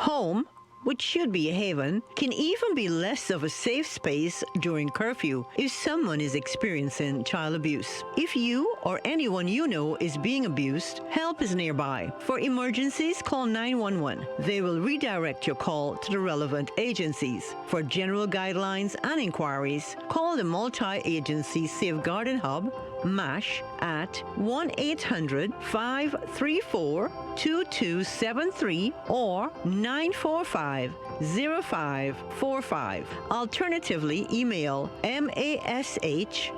Home, which should be a haven, can even be less of a safe space during curfew if someone is experiencing child abuse. If you or anyone you know is being abused, help is nearby. For emergencies, call 911. They will redirect your call to the relevant agencies. For general guidelines and inquiries, call the Multi-Agency Safeguarding Hub, MASH, at 1-800-534-2273 or 945-0545. Alternatively, email mash@gov.ky.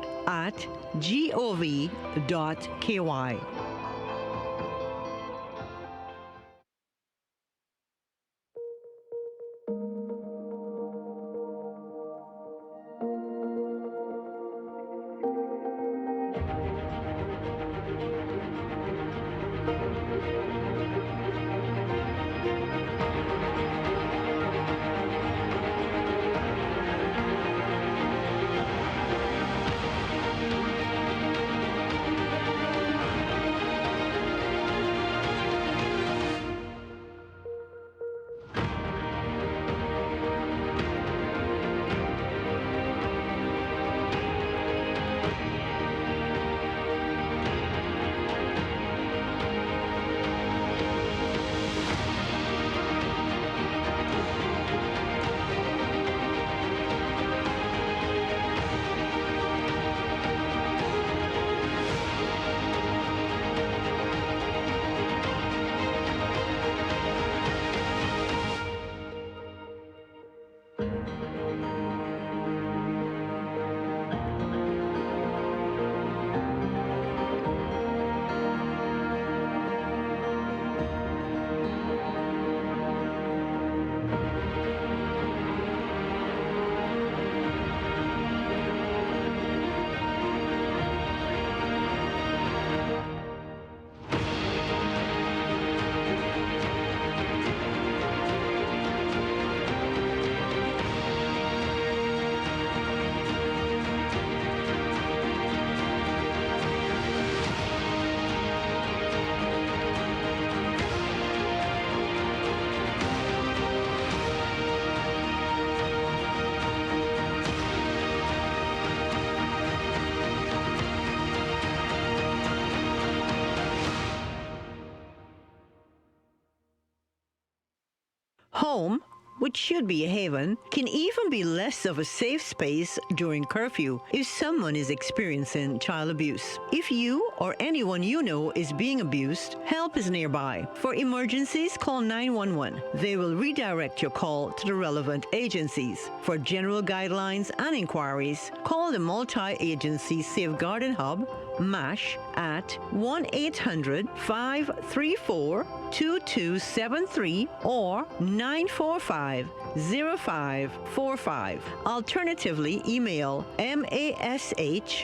Home, which should be a haven, can even be less of a safe space during curfew if someone is experiencing child abuse. If you or anyone you know is being abused, help is nearby. For emergencies, call 911. They will redirect your call to the relevant agencies. For general guidelines and inquiries, call the Multi-Agency Safeguarding Hub, MASH, at 1-800-534-2273 or 945-0545. Alternatively, email mash@gov.ky.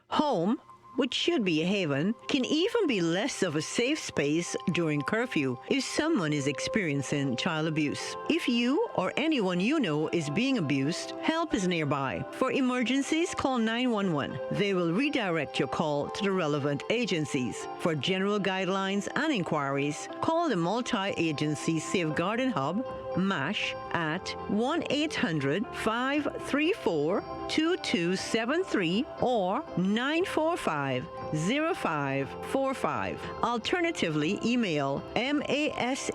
Home, which should be a haven, can even be less of a safe space during curfew if someone is experiencing child abuse. If you or anyone you know is being abused, help is nearby. For emergencies, call 911. They will redirect your call to the relevant agencies. For general guidelines and inquiries, call the Multi-Agency Safeguarding Hub, MASH, at 1-800-534-2273 or 945-0545. Alternatively, email mash@gov.ky.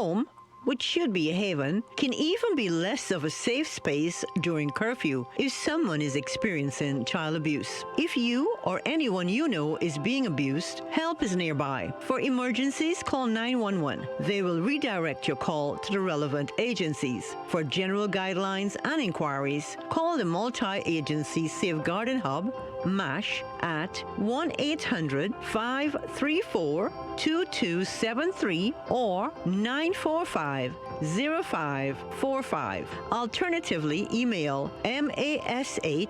Home, which should be a haven, can even be less of a safe space during curfew if someone is experiencing child abuse. If you or anyone you know is being abused, help is nearby. For emergencies, call 911. They will redirect your call to the relevant agencies. For general guidelines and inquiries, call the Multi-Agency Safeguarding Hub, MASH, at 1-800-534-2273 or 945-0545. Alternatively, email mash@gov.ky.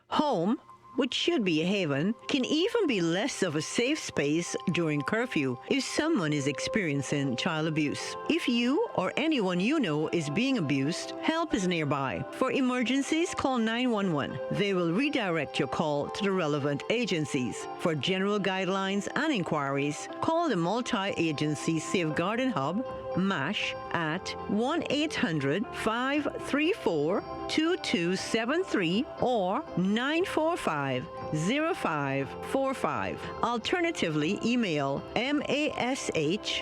Home, which should be a haven, can even be less of a safe space during curfew if someone is experiencing child abuse. If you or anyone you know is being abused, help is nearby. For emergencies, call 911. They will redirect your call to the relevant agencies. For general guidelines and inquiries, call the Multi-Agency Safeguarding Hub, MASH, at 1-800-534-2273 or 945-0545. Alternatively, email mash@gov.ky.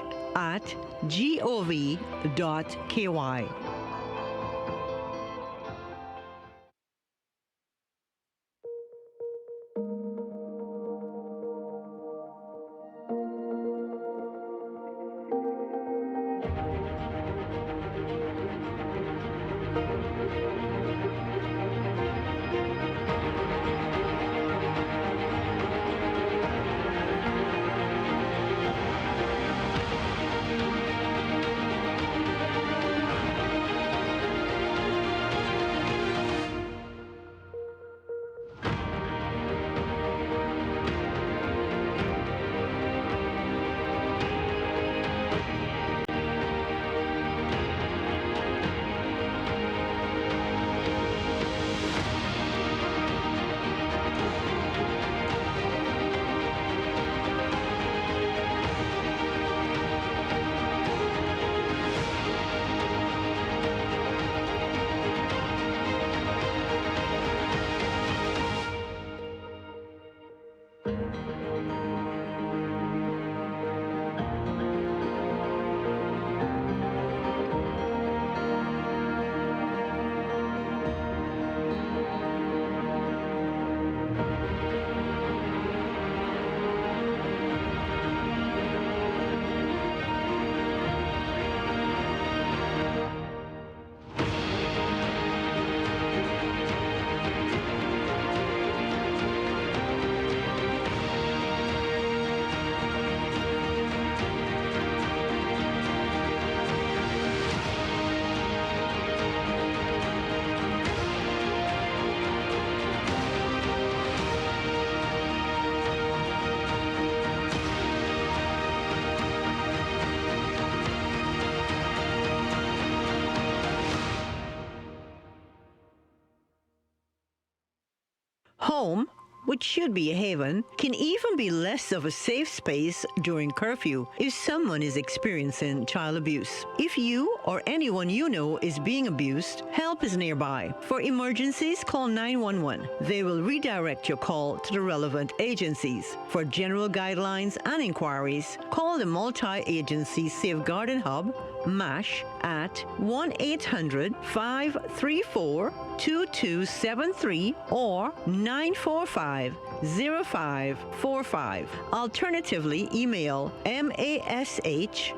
which should be a haven, can even be less of a safe space during curfew if someone is experiencing child abuse. If you or anyone you know is being abused, help is nearby. For emergencies, call 911. They will redirect your call to the relevant agencies. For general guidelines and inquiries, call the Multi-Agency Safeguarding Hub, MASH, at 1-800-534-2273 or 945-0545. Alternatively, email mash@gov.ky.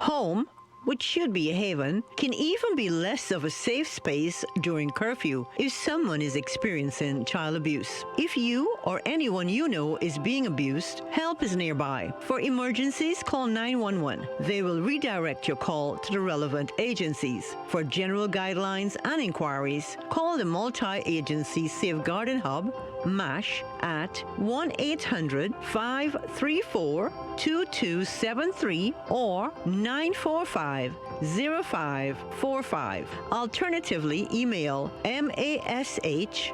Home, which should be a haven, can even be less of a safe space during curfew if someone is experiencing child abuse. If you or anyone you know is being abused, help is nearby. For emergencies, call 911. They will redirect your call to the relevant agencies. For general guidelines and inquiries, call the Multi-Agency Safeguarding Hub, MASH, at 1-800-534-2273 or 945-0545. Alternatively, email mash@gov.ky.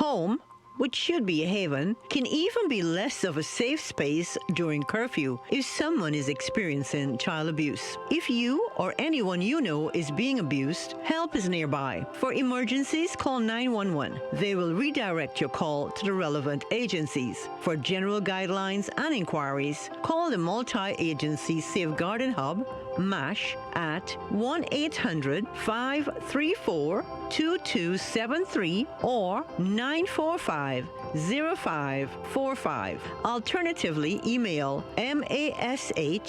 Home, which should be a haven, can even be less of a safe space during curfew if someone is experiencing child abuse. If you or anyone you know is being abused, help is nearby. For emergencies, call 911. They will redirect your call to the relevant agencies. For general guidelines and inquiries, call the Multi-Agency Safeguarding Hub, MASH, at 1-800-534-2273 or 945-0545. Alternatively, email mash@gov.ky.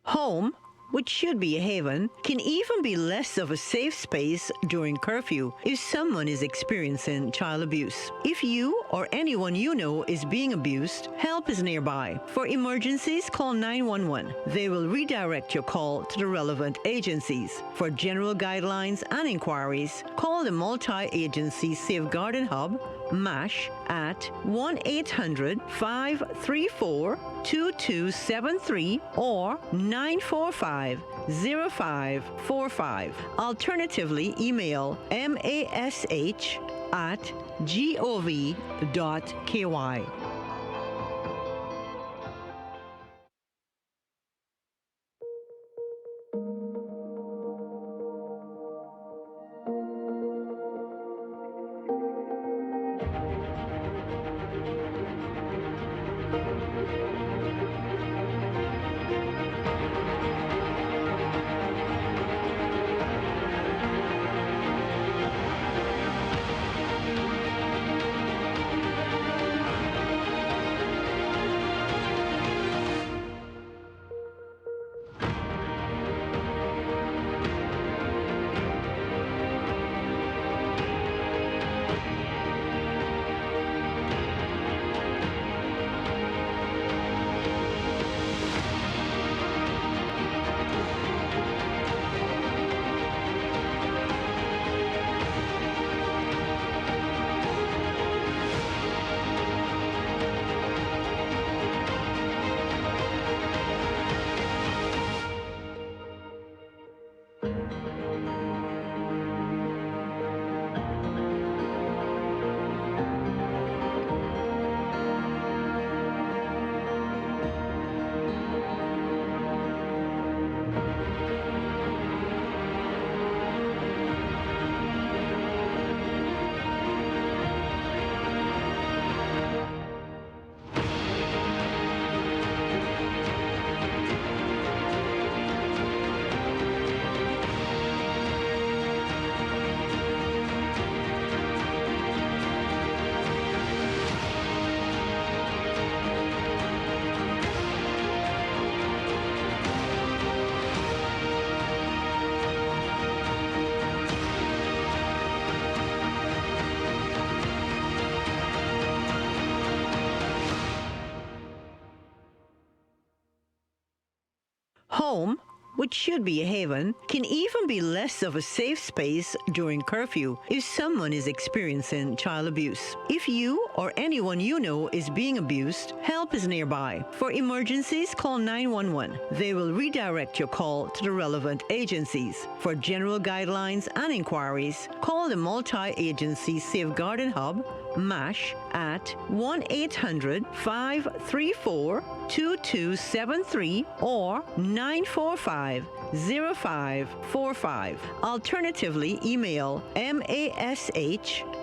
Home, which should be a haven, can even be less of a safe space during curfew if someone is experiencing child abuse. If you or anyone you know is being abused, help is nearby. For emergencies, call 911. They will redirect your call to the relevant agencies. For general guidelines and inquiries, call the Multi-Agency Safeguarding Hub, MASH, at 1-800-534-2273 or 945-0545. Alternatively, email mash@gov.ky. which should be a haven, can even be less of a safe space during curfew if someone is experiencing child abuse. If you or anyone you know is being abused, help is nearby. For emergencies, call 911. They will redirect your call to the relevant agencies. For general guidelines and inquiries, call the Multi-Agency Safeguarding Hub, MASH, at 1-800-534-2273 or 945-0545. Alternatively, email mash@gov.ky.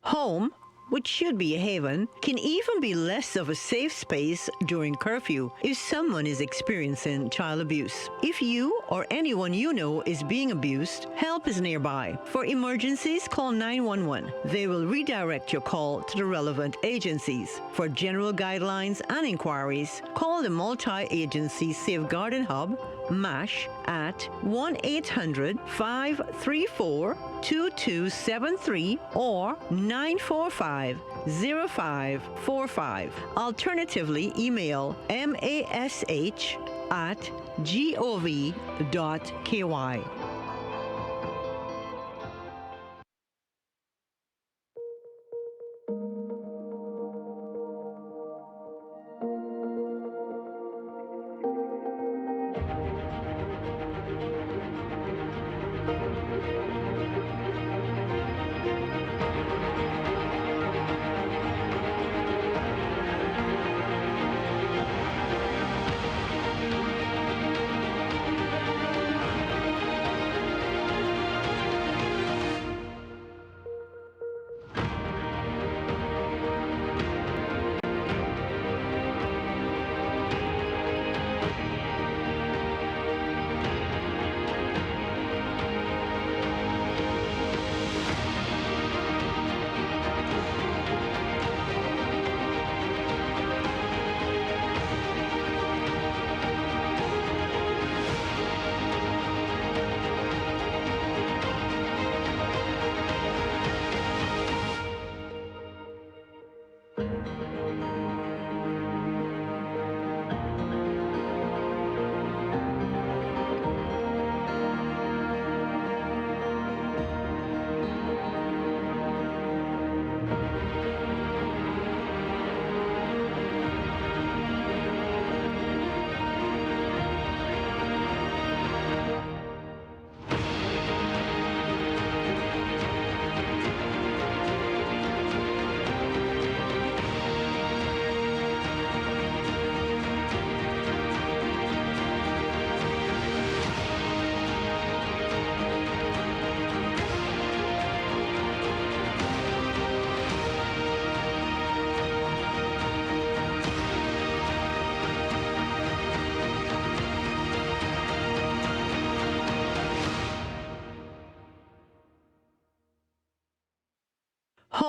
Home, which should be a haven, can even be less of a safe space during curfew if someone is experiencing child abuse. If you or anyone you know is being abused, help is nearby. For emergencies, call 911. They will redirect your call to the relevant agencies. For general guidelines and inquiries, call the Multi-Agency Safeguarding Hub, MASH, at 1-800-534-2273 or 945-0545. Alternatively, email mash@gov.ky.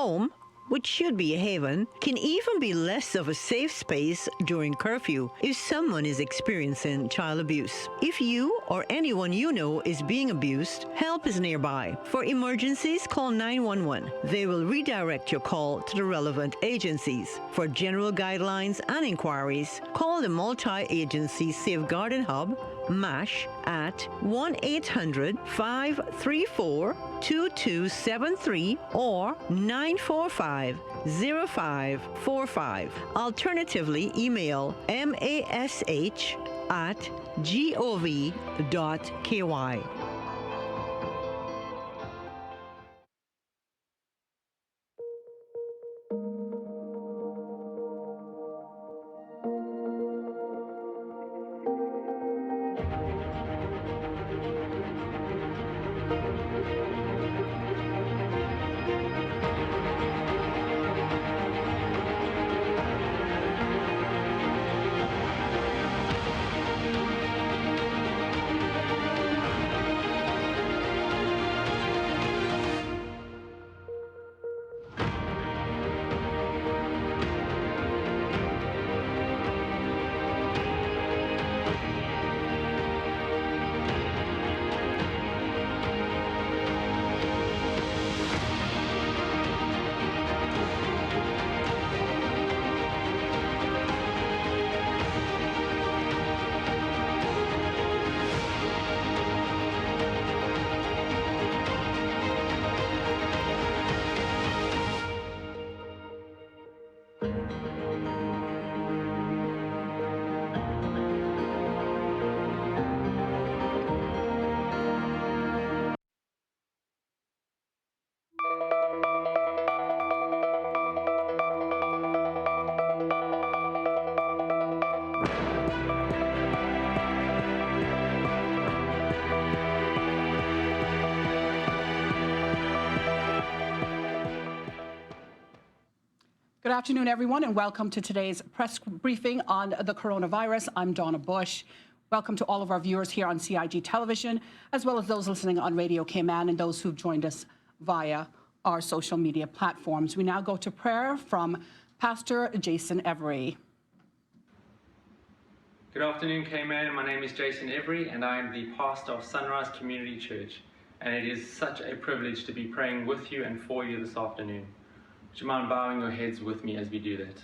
home, which should be a haven, can even be less of a safe space during curfew if someone is experiencing child abuse. If you or anyone you know is being abused, help is nearby. For emergencies, call 911. They will redirect your call to the relevant agencies. For general guidelines and inquiries, call the Multi-Agency Safeguarding Hub, MASH, at 1-800-534-2273 or 945-0545. Alternatively, email mash@gov.ky. Good afternoon, everyone, and welcome to today's press briefing on the coronavirus. I'm Donna Bush. Welcome to all of our viewers here on CIG Television, as well as those listening on Radio Cayman and those who've joined us via our social media platforms. We now go to prayer from Pastor Jason Every. Good afternoon, Cayman. My name is Jason Every, and I am the pastor of Sunrise Community Church. And it is such a privilege to be praying with you and for you this afternoon. Would you mind bowing your heads with me as we do that?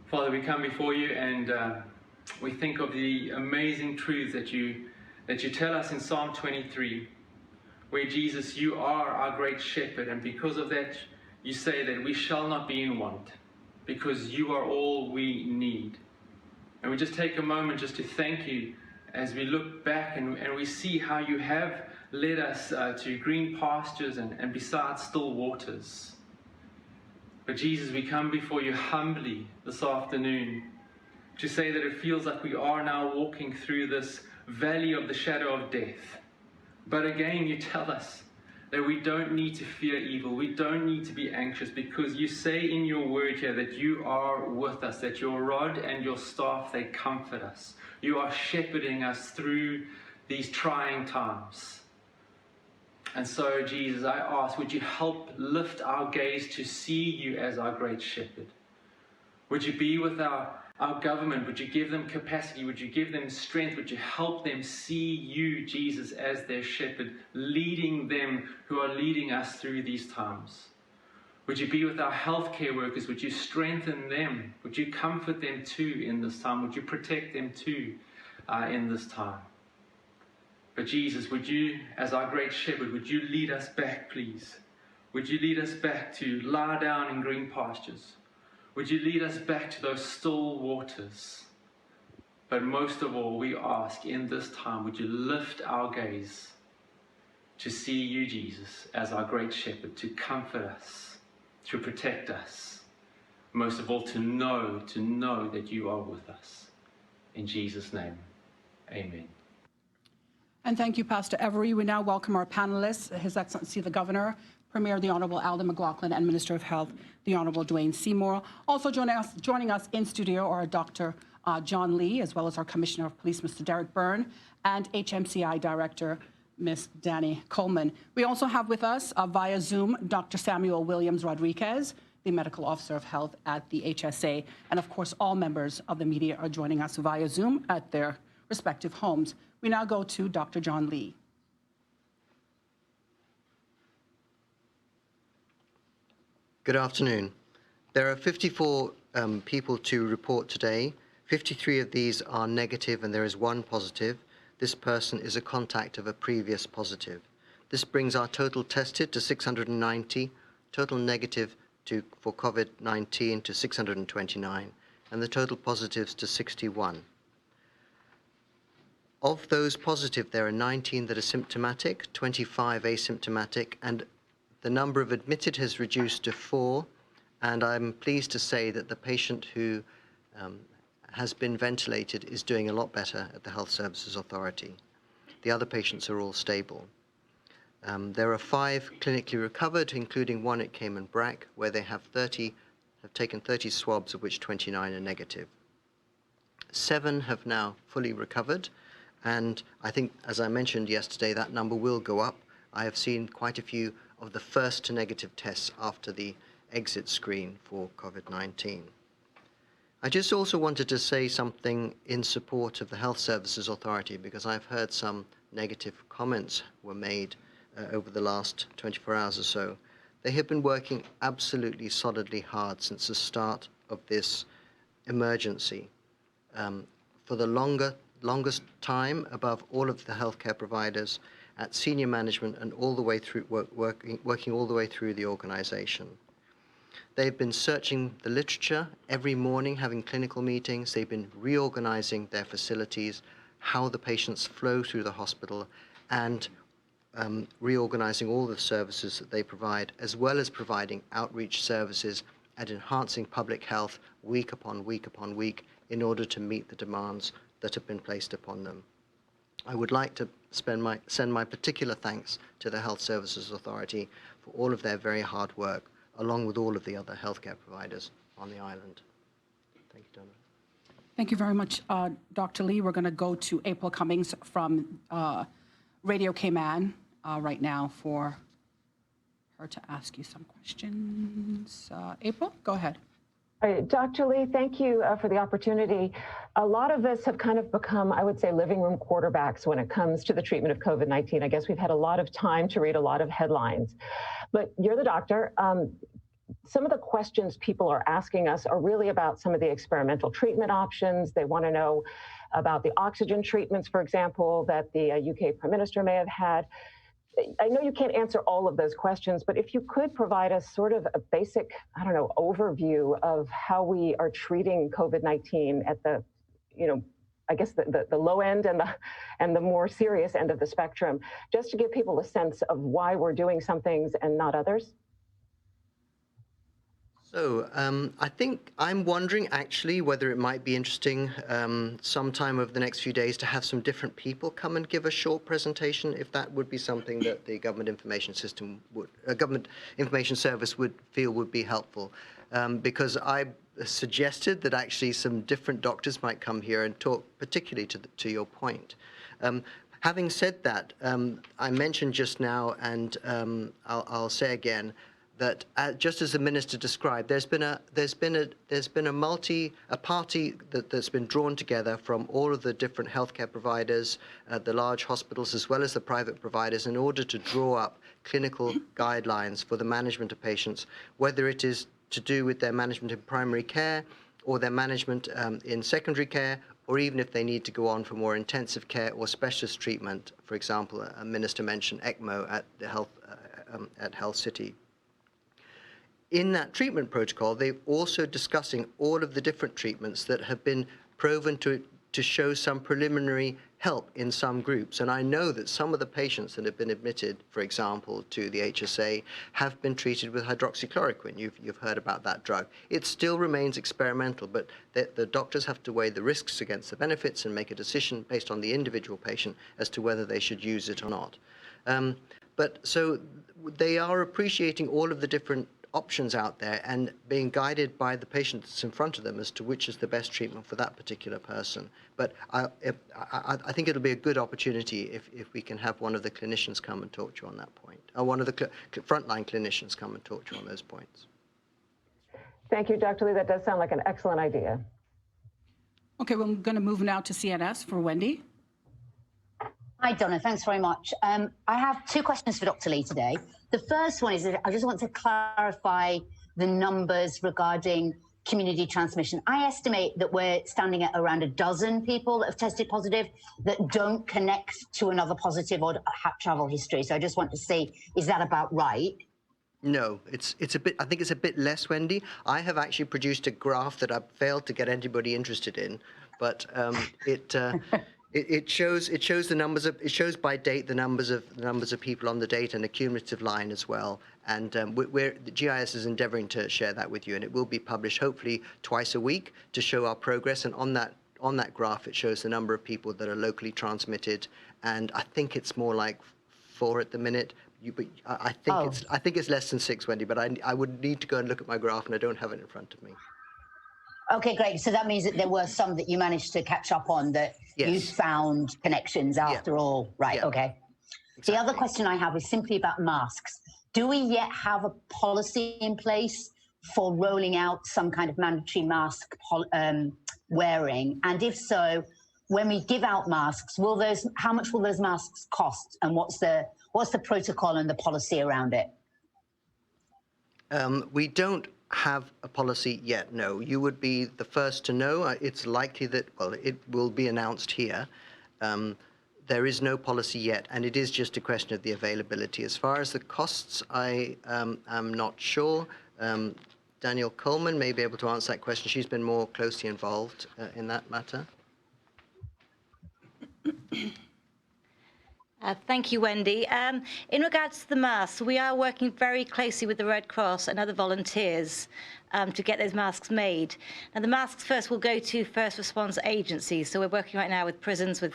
Father, we come before you and we think of the amazing truths that you tell us in Psalm 23, where Jesus, you are our great shepherd, and because of that, you say that we shall not be in want, because you are all we need. And we just take a moment just to thank you as we look back and we see how you have led us to green pastures and beside still waters. But Jesus, we come before you humbly this afternoon to say that it feels like we are now walking through this valley of the shadow of death. But again, you tell us that we don't need to fear evil. We don't need to be anxious, because you say in your word here that you are with us, that your rod and your staff, they comfort us. You are shepherding us through these trying times. And so, Jesus, I ask, would you help lift our gaze to see you as our great shepherd? Would you be with our government? Would you give them capacity? Would you give them strength? Would you help them see you, Jesus, as their shepherd, leading them who are leading us through these times? Would you be with our healthcare workers? Would you strengthen them? Would you comfort them too in this time? Would you protect them too in this time? But Jesus, would you, as our great shepherd, would you lead us back, please? Would you lead us back to lie down in green pastures? Would you lead us back to those still waters? But most of all, we ask in this time, would you lift our gaze to see you, Jesus, as our great shepherd, to comfort us, to protect us, most of all, to know that you are with us. In Jesus' name, amen. And thank you, Pastor Every. We now welcome our panelists, His Excellency the Governor, Premier the Honourable Alden McLaughlin, and Minister of Health, the Honourable Dwayne Seymour. Also joining us in studio are Dr. John Lee, as well as our Commissioner of Police, Mr. Derek Byrne, and HMCI Director, Miss Danny Coleman. We also have with us via Zoom Dr. Samuel Williams Rodriguez, the Medical Officer of Health at the HSA. And of course, all members of the media are joining us via Zoom at their respective homes. We now go to Dr. John Lee. Good afternoon. There are 54 people to report today. 53 of these are negative and there is one positive. This person is a contact of a previous positive. This brings our total tested to 690, total negative for COVID-19 to 629, and the total positives to 61. Of those positive, there are 19 that are symptomatic, 25 asymptomatic, and the number of admitted has reduced to 4, and I'm pleased to say that the patient who has been ventilated is doing a lot better at the Health Services Authority. The other patients are all stable. There are 5 clinically recovered, including one at Cayman Brac, where they have taken 30 swabs, of which 29 are negative. 7 have now fully recovered, and I think, as I mentioned yesterday, that number will go up. I have seen quite a few of the first to negative tests after the exit screen for COVID-19. I just also wanted to say something in support of the Health Services Authority, because I've heard some negative comments were made over the last 24 hours or so. They have been working absolutely solidly hard since the start of this emergency. For the longest time, above all of the healthcare providers, at senior management, and all the way through working all the way through the organization. They've been searching the literature every morning, having clinical meetings. They've been reorganizing their facilities, how the patients flow through the hospital, and reorganizing all the services that they provide, as well as providing outreach services and enhancing public health week upon week upon week in order to meet the demands that have been placed upon them. I would like to send my particular thanks to the Health Services Authority for all of their very hard work, along with all of the other healthcare providers on the island. Thank you, Donna. Thank you very much, Dr. Lee. We're going to go to April Cummings from Radio Cayman right now for her to ask you some questions. April, go ahead. Dr. Lee, thank you for the opportunity. A lot of us have kind of become, I would say, living room quarterbacks when it comes to the treatment of COVID-19. I guess we've had a lot of time to read a lot of headlines. But you're the doctor. Some of the questions people are asking us are really about some of the experimental treatment options. They want to know about the oxygen treatments, for example, that the UK Prime Minister may have had. I know you can't answer all of those questions, but if you could provide us sort of a basic, overview of how we are treating COVID-19 at the, I guess the low end and the more serious end of the spectrum, just to give people a sense of why we're doing some things and not others. So I think I'm wondering actually whether it might be interesting sometime over the next few days to have some different people come and give a short presentation, if that would be something that the Government Information Service would feel would be helpful. Because I suggested that actually some different doctors might come here and talk particularly to your point. Having said that, I mentioned just now, and I'll say again, that just as the minister described, there's been a party that's been drawn together from all of the different healthcare providers, the large hospitals as well as the private providers, in order to draw up clinical guidelines for the management of patients, whether it is to do with their management in primary care or their management in secondary care, or even if they need to go on for more intensive care or specialist treatment. For example, a minister mentioned ECMO at the Health City. In that treatment protocol, they're also discussing all of the different treatments that have been proven to show some preliminary help in some groups. And I know that some of the patients that have been admitted, for example, to the HSA, have been treated with hydroxychloroquine. You've heard about that drug. It still remains experimental, but the doctors have to weigh the risks against the benefits and make a decision based on the individual patient as to whether they should use it or not. But so they are appreciating all of the different options out there and being guided by the patient that's in front of them as to which is the best treatment for that particular person. But I think it'll be a good opportunity if we can have one of the clinicians come and talk to you on that point, or one of the frontline clinicians come and talk to you on those points. Thank you, Dr. Lee. That does sound like an excellent idea. Okay, we're going to move now to CNS for Wendy. Hi, Donna. Thanks very much. I have two questions for Dr. Lee today. The first one is that I just want to clarify the numbers regarding community transmission. I estimate that we're standing at around a dozen people that have tested positive that don't connect to another positive or have travel history. So I just want to see, is that about right? No, it's a bit. I think it's a bit less, Wendy. I have actually produced a graph that I've failed to get anybody interested in, but it shows the numbers of, it shows by date the numbers of people on the date and a cumulative line as well. And the GIS is endeavouring to share that with you, and it will be published hopefully twice a week to show our progress. And on that graph, it shows the number of people that are locally transmitted, and I think it's more like 4 at the minute. But I think it's less than 6, Wendy. But I would need to go and look at my graph, and I don't have it in front of me. Okay, great. So that means that there were some that you managed to catch up on, that Yes. you found connections after all. Right, Yeah. okay. Exactly. The other question I have is simply about masks. Do we yet have a policy in place for rolling out some kind of mandatory mask wearing? And if so, when we give out masks, how much will those masks cost? And what's the protocol and the policy around it? We don't have a policy yet, no. You would be the first to know. It's likely that, well, it will be announced here. There is no policy yet, and it is just a question of the availability. As far as the costs, I am not sure. Danielle Coleman may be able to answer that question. She's been more closely involved in that matter. Thank you, Wendy. In regards to the masks, we are working very closely with the Red Cross and other volunteers to get those masks made. Now, the masks first will go to first response agencies. So we're working right now with prisons, with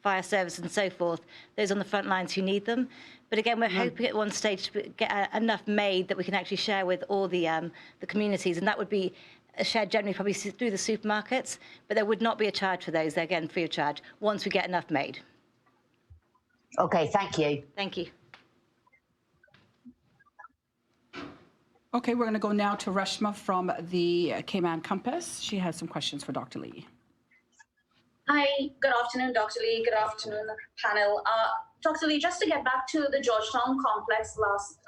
fire service and so forth, those on the front lines who need them. But again, we're hoping at one stage to get enough made that we can actually share with all the communities. And that would be shared generally probably through the supermarkets. But there would not be a charge for those. They're, again, free of charge once we get enough made. Okay, thank you. Thank you. Okay, we're going to go now to Reshma from the Cayman Compass. She has some questions for Dr. Lee. Hi, good afternoon, Dr. Lee. Good afternoon, panel. Dr. Lee, just to get back to the Georgetown complex last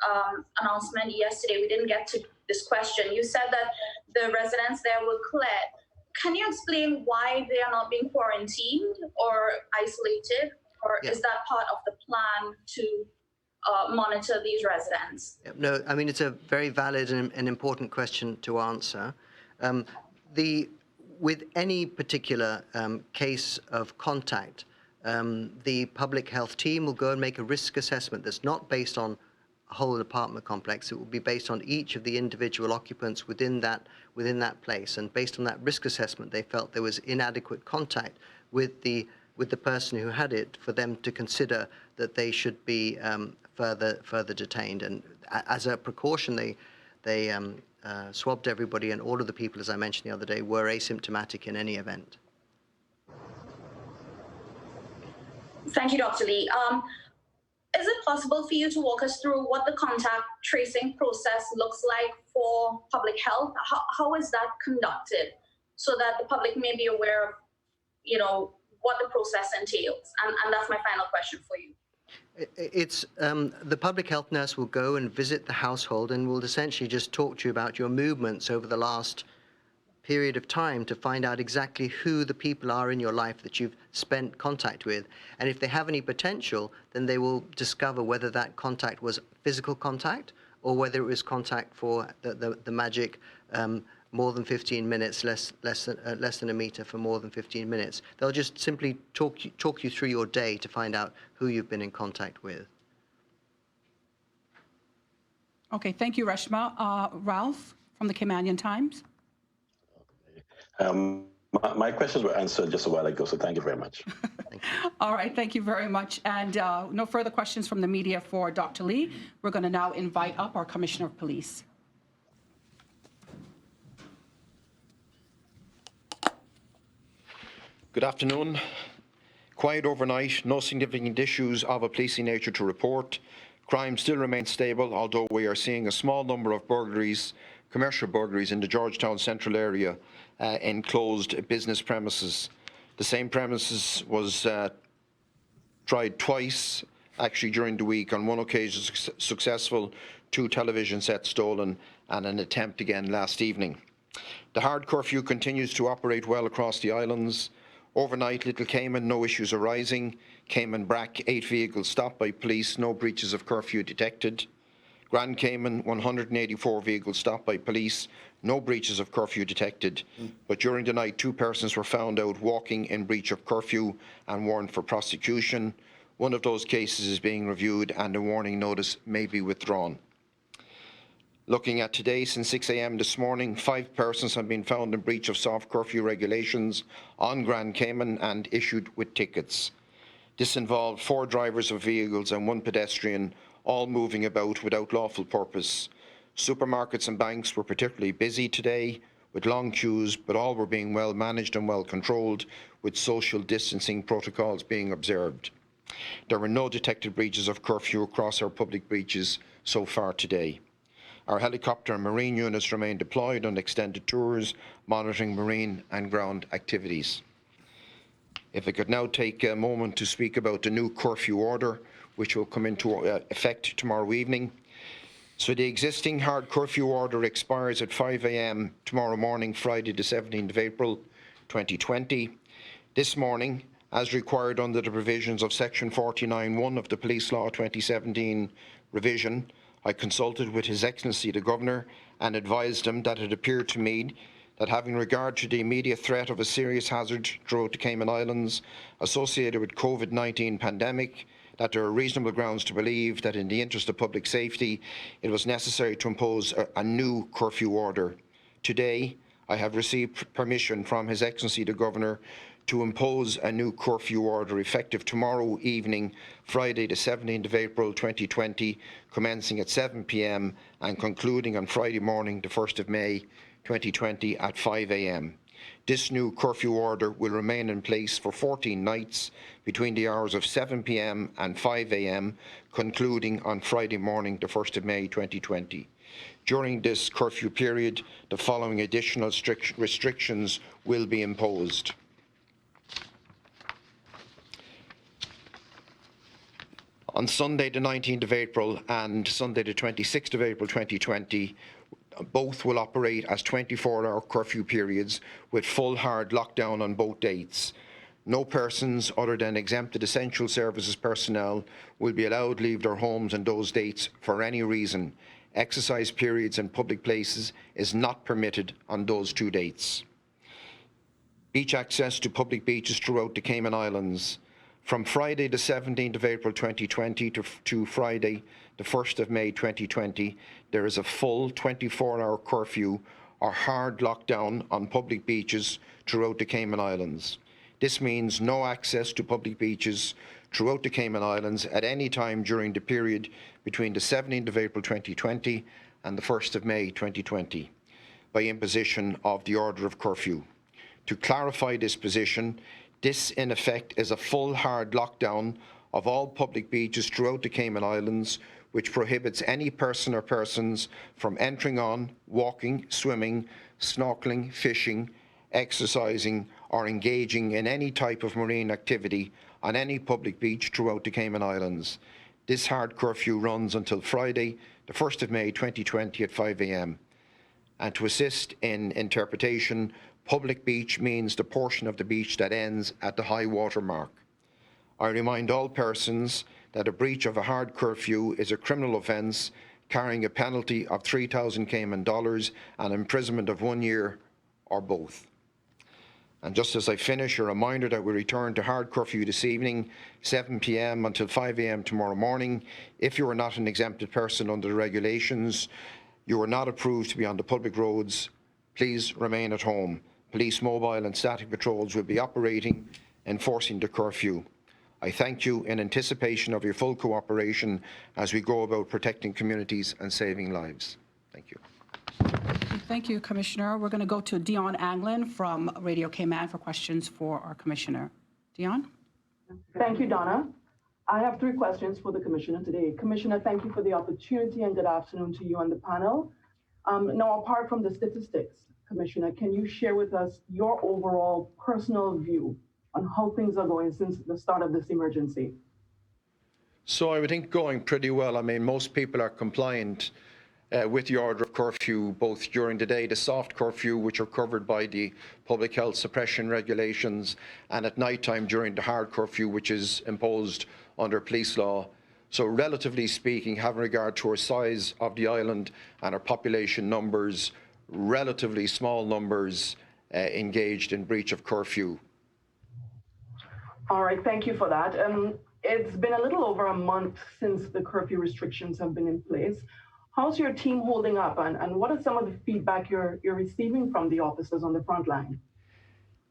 announcement yesterday, we didn't get to this question. You said that the residents there were cleared. Can you explain why they are not being quarantined or isolated? Or is that part of the plan to monitor these residents? No, I mean, it's a very valid and important question to answer. With any particular case of contact, the public health team will go and make a risk assessment that's not based on a whole apartment complex. It will be based on each of the individual occupants within that place. And based on that risk assessment, they felt there was inadequate contact with the person who had it for them to consider that they should be further detained. And as a precaution, they swabbed everybody, and all of the people, as I mentioned the other day, were asymptomatic in any event. Thank you, Dr. Lee. Is it possible for you to walk us through what the contact tracing process looks like for public health? How is that conducted so that the public may be aware of, what the process entails? And that's my final question for you. It's the public health nurse will go and visit the household and will essentially just talk to you about your movements over the last period of time to find out exactly who the people are in your life that you've spent contact with. And if they have any potential, then they will discover whether that contact was physical contact or whether it was contact for the magic more than 15 minutes, less than a meter for more than 15 minutes. They'll just simply talk you through your day to find out who you've been in contact with. Okay, thank you, Reshma. Ralph from the Caymanian Times. My questions were answered just a while ago, so thank you very much. Thank you. All right, thank you very much. And no further questions from the media for Dr. Lee. We're going to now invite up our Commissioner of Police. Good afternoon. Quiet overnight, no significant issues of a policing nature to report. Crime still remains stable, although we are seeing a small number of burglaries, commercial burglaries in the Georgetown central area in closed business premises. The same premises was tried twice, actually during the week. On one occasion successful, 2 television sets stolen, and an attempt again last evening. The hard curfew continues to operate well across the islands. Overnight, Little Cayman, no issues arising. Cayman Brac, 8 vehicles stopped by police, no breaches of curfew detected. Grand Cayman, 184 vehicles stopped by police, no breaches of curfew detected. But during the night, 2 persons were found out walking in breach of curfew and warned for prosecution. One of those cases is being reviewed and a warning notice may be withdrawn. Looking at today, since 6 a.m. this morning, 5 persons have been found in breach of soft curfew regulations on Grand Cayman and issued with tickets. This involved 4 drivers of vehicles and 1 pedestrian, all moving about without lawful purpose. Supermarkets and banks were particularly busy today with long queues, but all were being well managed and well controlled, with social distancing protocols being observed. There were no detected breaches of curfew across our public beaches so far today. Our helicopter and marine units remain deployed on extended tours, monitoring marine and ground activities. If I could now take a moment to speak about the new curfew order, which will come into effect tomorrow evening. So the existing hard curfew order expires at 5 a.m. tomorrow morning, Friday the 17th of April 2020. This morning, as required under the provisions of Section 49(1) of the Police Law 2017 revision, I consulted with His Excellency the Governor and advised him that it appeared to me that, having regard to the immediate threat of a serious hazard throughout the Cayman Islands associated with COVID-19 pandemic, that there are reasonable grounds to believe that in the interest of public safety, it was necessary to impose a new curfew order. Today, I have received permission from His Excellency the Governor to impose a new curfew order effective tomorrow evening, Friday the 17th of April 2020, commencing at 7 p.m. and concluding on Friday morning the 1st of May 2020 at 5 a.m. This new curfew order will remain in place for 14 nights between the hours of 7 p.m. and 5 a.m., concluding on Friday morning the 1st of May 2020. During this curfew period, the following additional restrictions will be imposed. On Sunday the 19th of April and Sunday the 26th of April 2020, both will operate as 24-hour curfew periods with full hard lockdown on both dates. No persons other than exempted essential services personnel will be allowed to leave their homes on those dates for any reason. Exercise periods in public places is not permitted on those 2 dates. Beach access to public beaches throughout the Cayman Islands. From Friday the 17th of April 2020 to Friday the 1st of May 2020, there is a full 24-hour curfew or hard lockdown on public beaches throughout the Cayman Islands. This means no access to public beaches throughout the Cayman Islands at any time during the period between the 17th of April 2020 and the 1st of May 2020 by imposition of the order of curfew. To clarify this position, this, in effect, is a full hard lockdown of all public beaches throughout the Cayman Islands, which prohibits any person or persons from entering on, walking, swimming, snorkeling, fishing, exercising, or engaging in any type of marine activity on any public beach throughout the Cayman Islands. This hard curfew runs until Friday, the 1st of May 2020 at 5 a.m. And to assist in interpretation, public beach means the portion of the beach that ends at the high water mark. I remind all persons that a breach of a hard curfew is a criminal offence carrying a penalty of 3,000 Cayman dollars and imprisonment of 1 year or both. And just as I finish, a reminder that we return to hard curfew this evening, 7 p.m. until 5 a.m. tomorrow morning. If you are not an exempted person under the regulations, you are not approved to be on the public roads, please remain at home. Police mobile and static patrols will be operating, enforcing the curfew. I thank you in anticipation of your full cooperation as we go about protecting communities and saving lives. Thank you. Thank you, Commissioner. We're going to go to Dion Anglin from Radio Cayman for questions for our Commissioner. Dion? Thank you, Donna. I have 3 questions for the Commissioner today. Commissioner, thank you for the opportunity and good afternoon to you and the panel. Now, apart from the statistics, Commissioner, can you share with us your overall personal view on how things are going since the start of this emergency? So I would think going pretty well. I mean, most people are compliant with the order of curfew, both during the day, the soft curfew, which are covered by the public health suppression regulations, and at night time during the hard curfew, which is imposed under police law. So relatively speaking, having regard to our size of the island and our population numbers, relatively small numbers engaged in breach of curfew. All right, thank you for that. It's been a little over a month since the curfew restrictions have been in place. How's your team holding up, and what are some of the feedback you're receiving from the officers on the front line?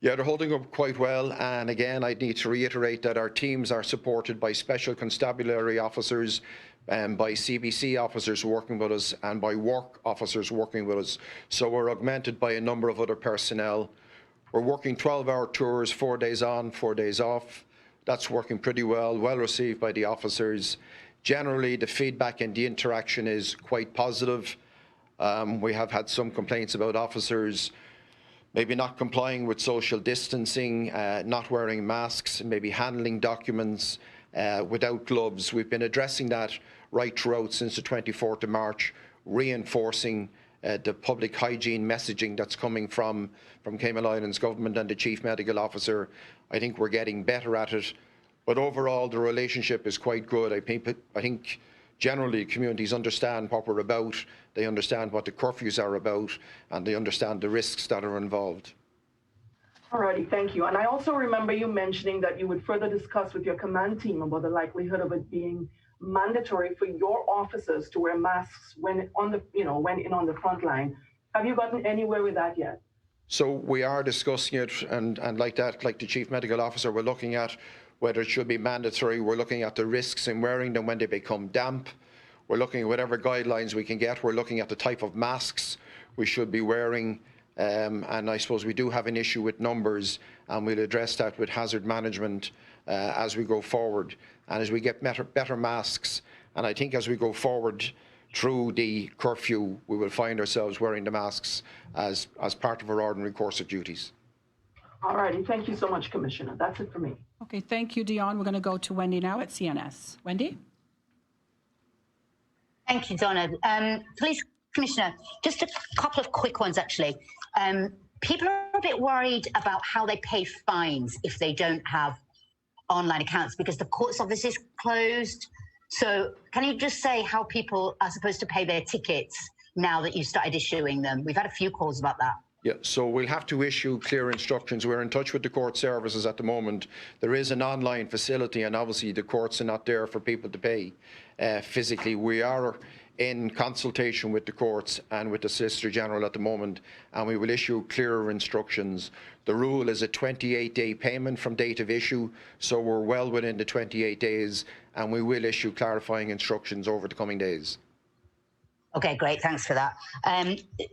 Yeah, they're holding up quite well. And again, I need to reiterate that our teams are supported by special constabulary officers, by CBC officers working with us, and by work officers working with us. So we're augmented by a number of other personnel. We're working 12-hour tours, 4 days on, 4 days off. That's working pretty well received by the officers. Generally, the feedback and the interaction is quite positive. We have had some complaints about officers maybe not complying with social distancing, not wearing masks, maybe handling documents without gloves. We've been addressing that right throughout since the 24th of March, reinforcing the public hygiene messaging that's coming from Cayman Islands Government and the Chief Medical Officer. I think we're getting better at it. But overall, the relationship is quite good. I think generally communities understand what we're about, they understand what the curfews are about, and they understand the risks that are involved. All righty, thank you. And I also remember you mentioning that you would further discuss with your command team about the likelihood of it being mandatory for your officers to wear masks when on the front line. Have you gotten anywhere with that yet? So we are discussing it, and like the Chief Medical Officer, we're looking at whether it should be mandatory. We're looking at the risks in wearing them when they become damp. We're looking at whatever guidelines we can get. We're looking at the type of masks we should be wearing. And I suppose we do have an issue with numbers, and we'll address that with hazard management as we go forward. And as we get better masks, and I think as we go forward through the curfew, we will find ourselves wearing the masks as part of our ordinary course of duties. All righty, thank you so much, Commissioner. That's it for me. Okay, thank you, Dion. We're going to go to Wendy now at CNS. Wendy? Thank you, Donna. Police Commissioner, just a couple of quick ones, actually. People are a bit worried about how they pay fines if they don't have online accounts because the court's office is closed. So can you just say how people are supposed to pay their tickets now that you've started issuing them? We've had a few calls about that. Yeah, so we'll have to issue clear instructions. We're in touch with the court services at the moment. There is an online facility, and obviously the courts are not there for people to pay physically. We are in consultation with the courts and with the Solicitor General at the moment, and we will issue clearer instructions. The rule is a 28-day payment from date of issue, so we're well within the 28 days, and we will issue clarifying instructions over the coming days. Okay, great. Thanks for that.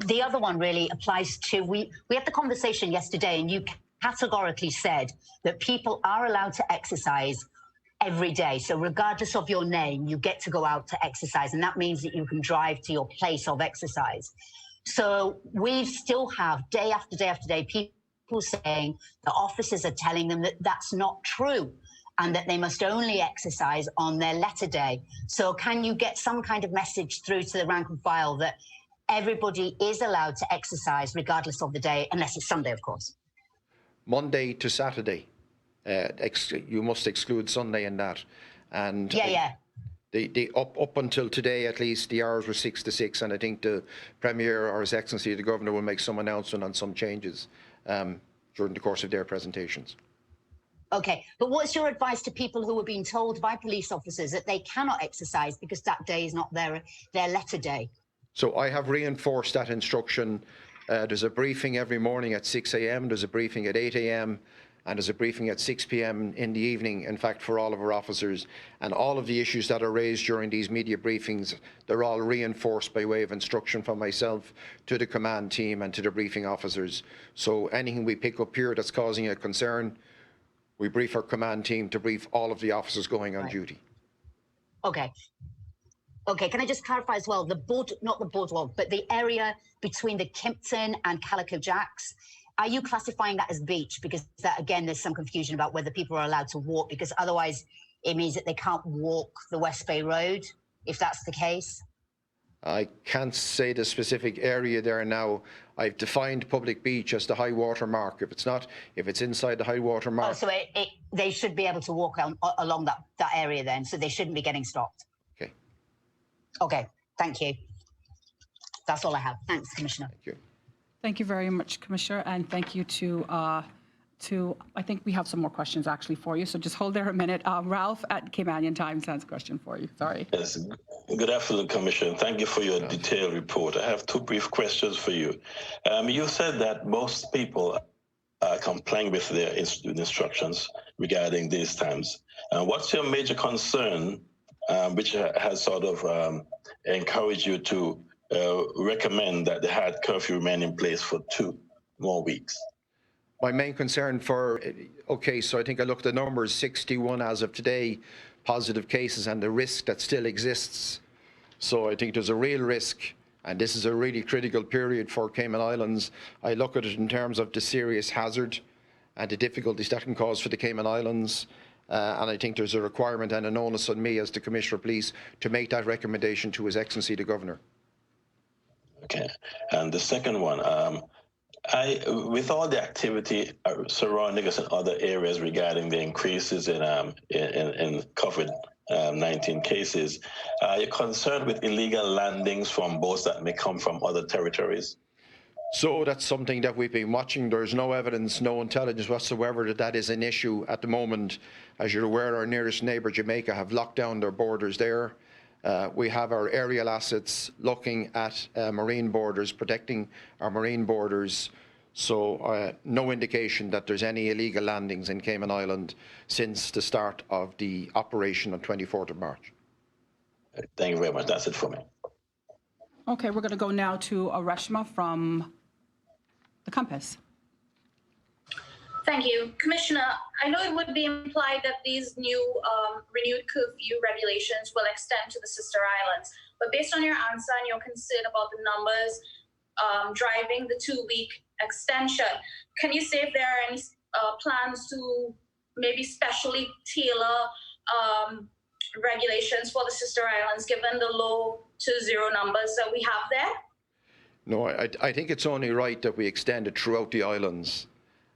The other one really applies to, we had the conversation yesterday and you categorically said that people are allowed to exercise every day. So regardless of your name, you get to go out to exercise. And that means that you can drive to your place of exercise. So we still have day after day after day, people saying the officers are telling them that that's not true, and that they must only exercise on their letter day. So can you get some kind of message through to the rank and file that everybody is allowed to exercise regardless of the day, unless it's Sunday, of course? Monday to Saturday. You must exclude Sunday in that. And yeah. The up until today, at least, the hours were 6 to 6, and I think the Premier or His Excellency the Governor will make some announcement on some changes during the course of their presentations. Okay, but what's your advice to people who are being told by police officers that they cannot exercise because that day is not their letter day? So I have reinforced that instruction. There's a briefing every morning at 6 a.m. There's a briefing at 8 a.m. and there's a briefing at 6 p.m. in the evening, in fact, for all of our officers. And all of the issues that are raised during these media briefings, they're all reinforced by way of instruction from myself to the command team and to the briefing officers. So anything we pick up here that's causing a concern, we brief our command team to brief all of the officers going on duty. Okay. Okay, can I just clarify as well, not the boardwalk, but the area between the Kimpton and Calico Jacks, are you classifying that as beach? Because that, again, there's some confusion about whether people are allowed to walk, because otherwise it means that they can't walk the West Bay Road, if that's the case. I can't say the specific area there now. I've defined public beach as the high water mark. If it's inside the high water mark. Oh, so they should be able to walk along that area then, so they shouldn't be getting stopped. Okay. Okay, thank you. That's all I have. Thanks, Commissioner. Thank you. Thank you very much, Commissioner, and thank you to I think we have some more questions actually for you, so just hold there a minute. Ralph at Caymanian Times has a question for you. Sorry. Yes. Good afternoon, Commissioner. Thank you for your detailed report. I have two brief questions for you. You said that most people are complying with their instructions regarding these times. What's your major concern, which has sort of encouraged you to recommend that the hard curfew remain in place for 2 more weeks? My main concern so I think I looked at the numbers, 61 as of today, positive cases, and the risk that still exists. So I think there's a real risk, and this is a really critical period for Cayman Islands. I look at it in terms of the serious hazard and the difficulties that can cause for the Cayman Islands. And I think there's a requirement and an onus on me as the Commissioner of Police to make that recommendation to His Excellency the Governor. Okay. And the second one, with all the activity surrounding us in other areas regarding the increases in COVID-19 cases, are you concerned with illegal landings from boats that may come from other territories? So that's something that we've been watching. There's no evidence, no intelligence whatsoever that is an issue at the moment. As you're aware, our nearest neighbour, Jamaica, have locked down their borders there. We have our aerial assets looking at marine borders, protecting our marine borders. So no indication that there's any illegal landings in Cayman Island since the start of the operation on 24th of March. Thank you very much. That's it for me. Okay, we're going to go now to Reshma from the Compass. Thank you. Commissioner, I know it would be implied that these new renewed curfew regulations will extend to the sister islands, but based on your answer and your concern about the numbers driving the 2-week extension, can you say if there are any plans to maybe specially tailor regulations for the sister islands given the low to zero numbers that we have there? No, I think it's only right that we extend it throughout the islands.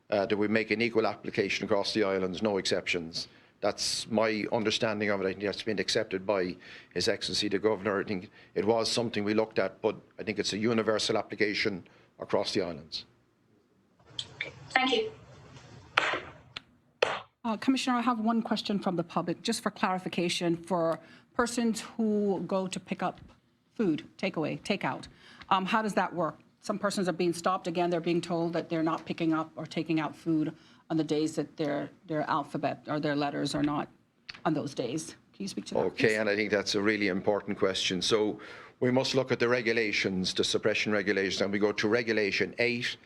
That we make an equal application across the islands, no exceptions. That's my understanding of it. I think that's been accepted by His Excellency the Governor. I think it was something we looked at, but I think it's a universal application across the islands. Okay, thank you. Commissioner, I have one question from the public, just for clarification for persons who go to pick up food, takeout. How does that work? Some persons are being stopped. Again, they're being told that they're not picking up or taking out food on the days that their alphabet or their letters are not on those days. Can you speak to that? Okay, please? and I think that's a really important question. So we must look at the regulations, the suppression regulations, and we go to Regulation 8,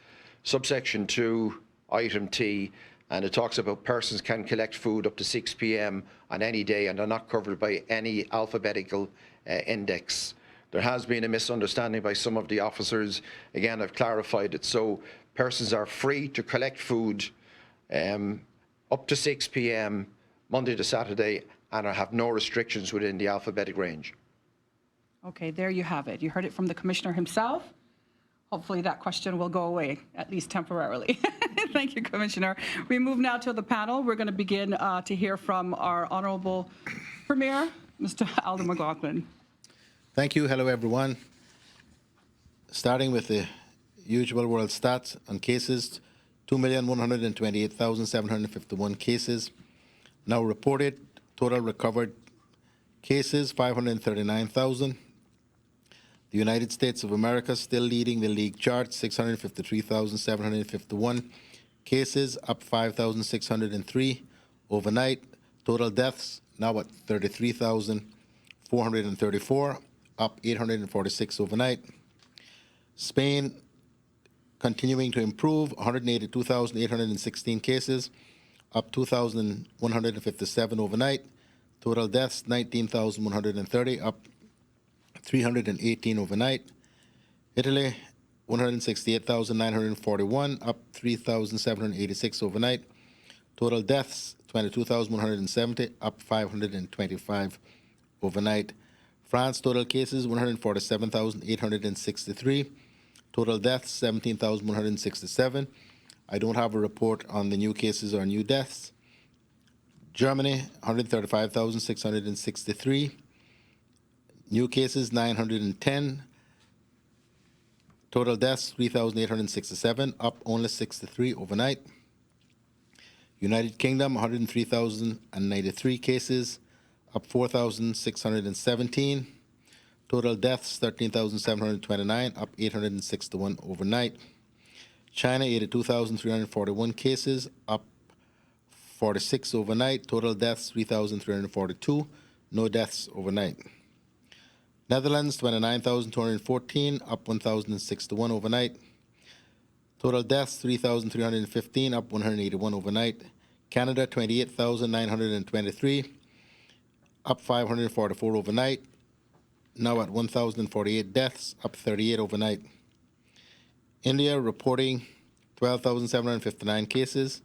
subsection 2, item T, and it talks about persons can collect food up to 6 p.m. on any day, and they're not covered by any alphabetical index. There has been a misunderstanding by some of the officers. Again, I've clarified it. So persons are free to collect food up to 6 p.m. Monday to Saturday, and have no restrictions within the alphabetic range. Okay, there you have it. You heard it from the Commissioner himself. Hopefully that question will go away, at least temporarily. Thank you, Commissioner. We move now to the panel. We're going to begin to hear from our Honourable Premier, Mr. Alden McLaughlin. Thank you. Hello, everyone. Starting with the usual world stats on cases, 2,128,751 cases. Now reported, total recovered cases, 539,000. The United States of America still leading the league chart, 653,751 cases, up 5,603 overnight. Total deaths now at 33,434, up 846 overnight. Spain continuing to improve, 182,816 cases, up 2,157 overnight. Total deaths, 19,130, up 318 overnight. Italy, 168,941, up 3,786 overnight. Total deaths, 22,170, up 525 overnight. France, total cases, 147,863. Total deaths, 17,167. I don't have a report on the new cases or new deaths. Germany, 135,663. New cases, 910. Total deaths, 3,867, up only 63 overnight. United Kingdom, 103,093 cases, up 4,617. Total deaths, 13,729, up 861 overnight. China, 82,341 cases, up 46 overnight. Total deaths, 3,342. No deaths overnight. Netherlands, 29,214, up 1,061 overnight. Total deaths, 3,315, up 181 overnight. Canada, 28,923, up 544 overnight. Now at 1,048 deaths, up 38 overnight. India reporting 12,759 cases,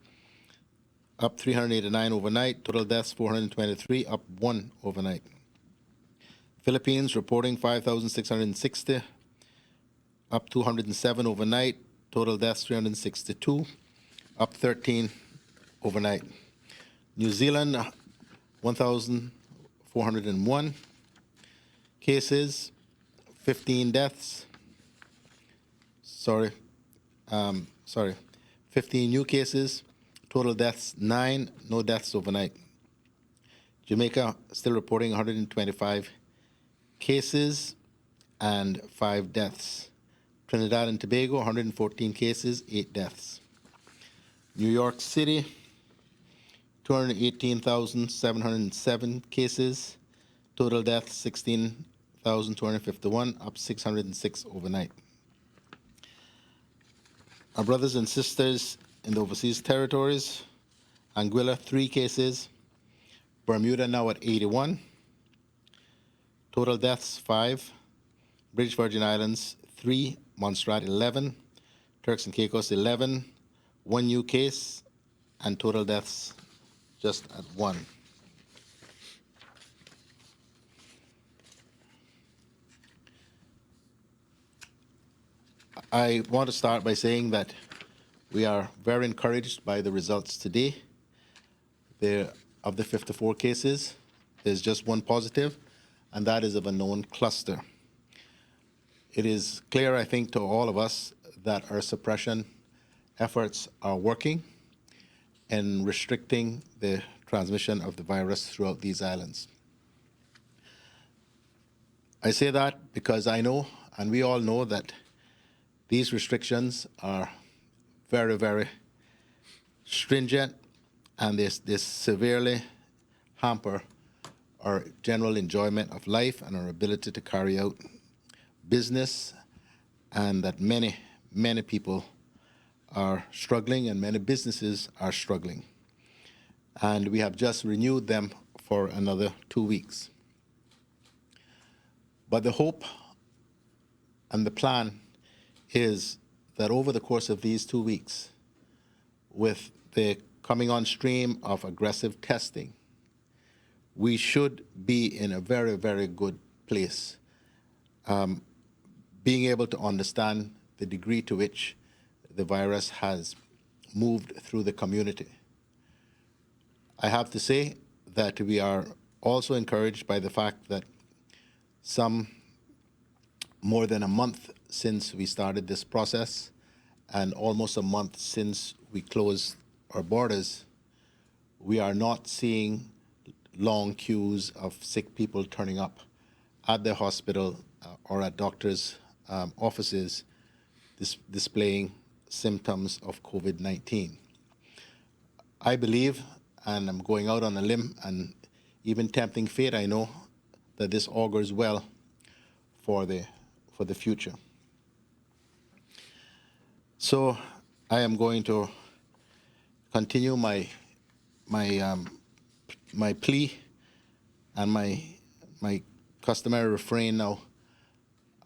up 389 overnight. Total deaths, 423, up 1 overnight. Philippines reporting 5,660, up 207 overnight. Total deaths 362, up 13 overnight. New Zealand 1,401 cases, 15 deaths. 15 new cases. Total deaths 9, no deaths overnight. Jamaica still reporting 125 cases and 5 deaths. Trinidad and Tobago, 114 cases, 8 deaths. New York City, 218,707 cases. Total deaths, 16,251, up 606 overnight. Our brothers and sisters in the overseas territories, Anguilla, 3 cases. Bermuda now at 81. Total deaths, 5. British Virgin Islands, 3. Montserrat, 11. Turks and Caicos, 11. 1 new case, and total deaths just at 1. I want to start by saying that we are very encouraged by the results today. Of the 54 cases, there's just 1 positive, and that is of a known cluster. It is clear, I think, to all of us that our suppression efforts are working in restricting the transmission of the virus throughout these islands. I say that because I know, and we all know, that these restrictions are very, very stringent, and they severely hamper our general enjoyment of life and our ability to carry out business, and that many, many people are struggling and many businesses are struggling. And we have just renewed them for another 2 weeks. But the hope and the plan is that over the course of these 2 weeks, with the coming on stream of aggressive testing, we should be in a very, very good place, being able to understand the degree to which the virus has moved through the community. I have to say that we are also encouraged by the fact that some more than a month since we started this process, and almost a month since we closed our borders, we are not seeing long queues of sick people turning up at the hospital or at doctors' offices displaying symptoms of COVID-19. I believe, and I'm going out on a limb and even tempting fate, I know that this augurs well for the future. So I am going to continue my plea and my customary refrain now,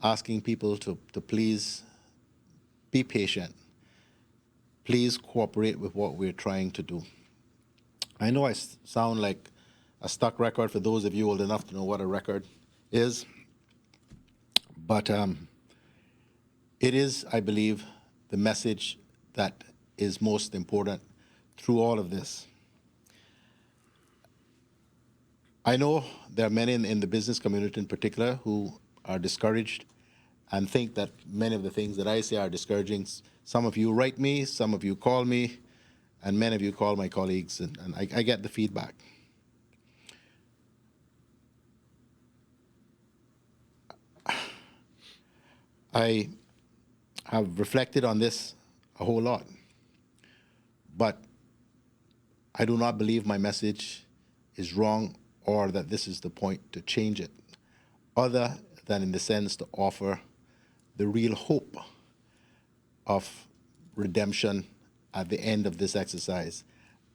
asking people to please be patient. Please cooperate with what we're trying to do. I know I sound like a stuck record for those of you old enough to know what a record is, but it is, I believe, the message that is most important through all of this. I know there are many in the business community in particular who are discouraged and think that many of the things that I say are discouraging. Some of you write me, some of you call me, and many of you call my colleagues, and I get the feedback. I have reflected on this a whole lot, but I do not believe my message is wrong or that this is the point to change it, other than in the sense to offer the real hope of redemption at the end of this exercise.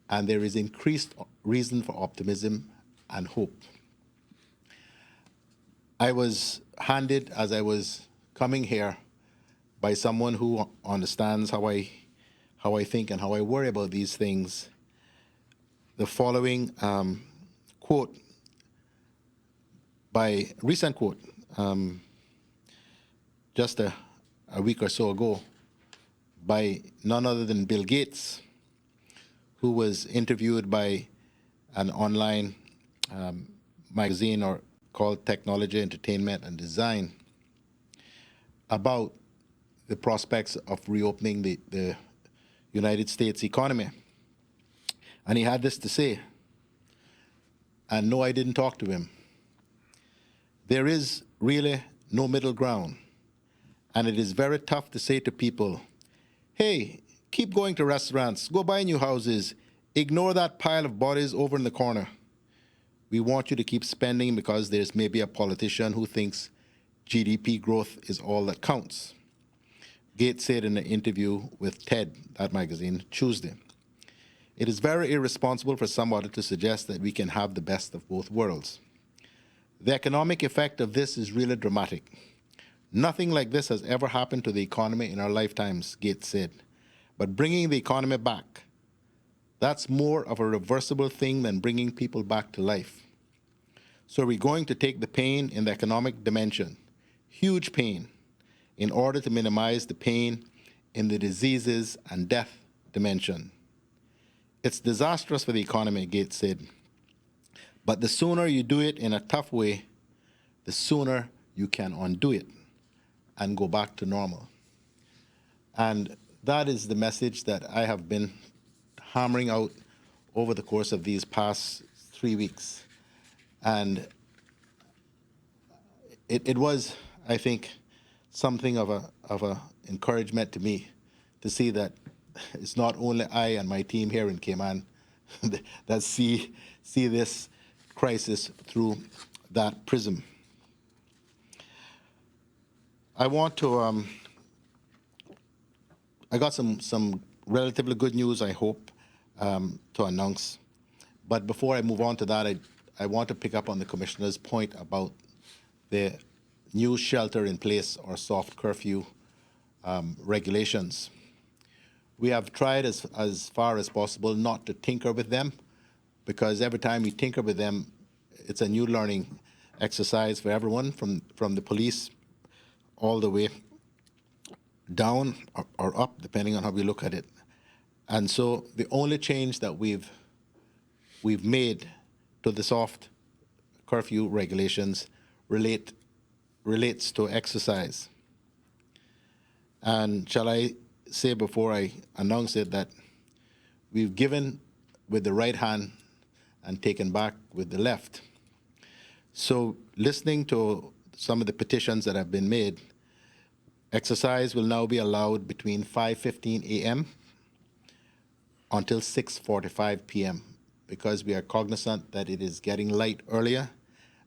And there is increased reason for optimism and hope. I was handed, as I was coming here, by someone who understands how I think and how I worry about these things, the following quote, recent quote, just a week or so ago, by none other than Bill Gates, who was interviewed by an online magazine called Technology, Entertainment, and Design about the prospects of reopening the United States economy. And he had this to say, and no, I didn't talk to him. There is really no middle ground, and it is very tough to say to people, hey, keep going to restaurants, go buy new houses, ignore that pile of bodies over in the corner. We want you to keep spending because there's maybe a politician who thinks GDP growth is all that counts. Gates said in an interview with TED, that magazine, Tuesday, it is very irresponsible for somebody to suggest that we can have the best of both worlds. The economic effect of this is really dramatic. Nothing like this has ever happened to the economy in our lifetimes, Gates said. But bringing the economy back, that's more of a reversible thing than bringing people back to life. So we're going to take the pain in the economic dimension, huge pain, in order to minimize the pain in the diseases and death dimension. It's disastrous for the economy, Gates said. But the sooner you do it in a tough way, the sooner you can undo it and go back to normal. And that is the message that I have been hammering out over the course of these past 3 weeks. And it was, I think, something of a encouragement to me to see that it's not only I and my team here in Cayman that see this crisis through that prism. I want to, I got some relatively good news, I hope, to announce. But before I move on to that, I want to pick up on the Commissioner's point about the new shelter-in-place or soft curfew regulations. We have tried as far as possible not to tinker with them, because every time we tinker with them, it's a new learning exercise for everyone, from the police all the way down or up, depending on how we look at it. And so the only change that we've made to the soft curfew regulations relates to exercise. And shall I say before I announce it that we've given with the right hand and taken back with the left. So listening to some of the petitions that have been made, exercise will now be allowed between 5:15 a.m. until 6:45 p.m. because we are cognizant that it is getting light earlier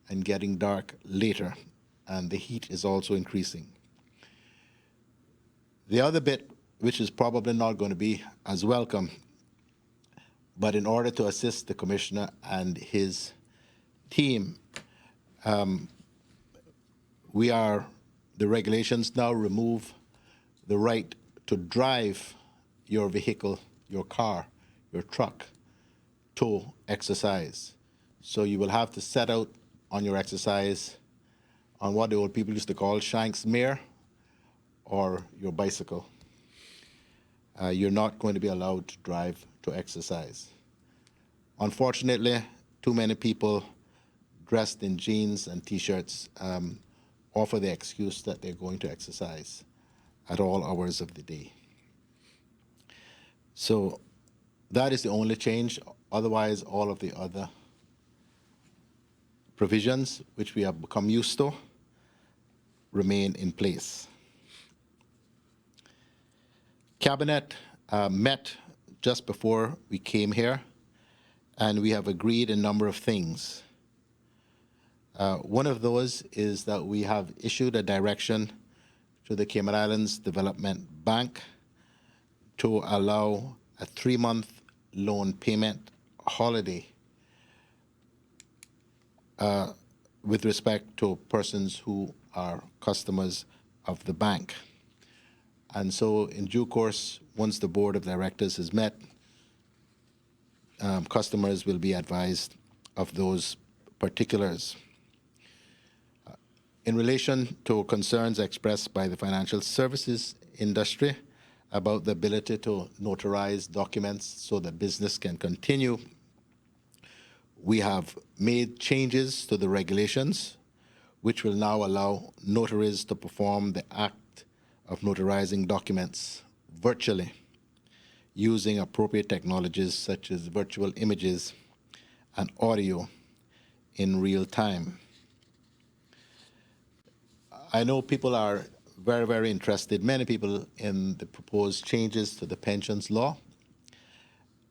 and getting dark later, and the heat is also increasing. The other bit, which is probably not going to be as welcome, but in order to assist the commissioner and his team, the regulations now remove the right to drive your vehicle, your car, your truck, to exercise. So you will have to set out on your exercise on what the old people used to call Shanks Mare or your bicycle. You're not going to be allowed to drive to exercise. Unfortunately, too many people dressed in jeans and T-shirts offer the excuse that they're going to exercise at all hours of the day. So that is the only change. Otherwise, all of the other provisions, which we have become used to, remain in place. Cabinet met just before we came here, and we have agreed a number of things. One of those is that we have issued a direction to the Cayman Islands Development Bank to allow a 3-month loan payment holiday with respect to persons who are customers of the bank. And so in due course, once the board of directors is met, customers will be advised of those particulars. In relation to concerns expressed by the financial services industry about the ability to notarize documents so that business can continue, we have made changes to the regulations, which will now allow notaries to perform the act of notarizing documents virtually using appropriate technologies such as virtual images and audio in real time. I know people are very, very interested, many people, in the proposed changes to the pensions law.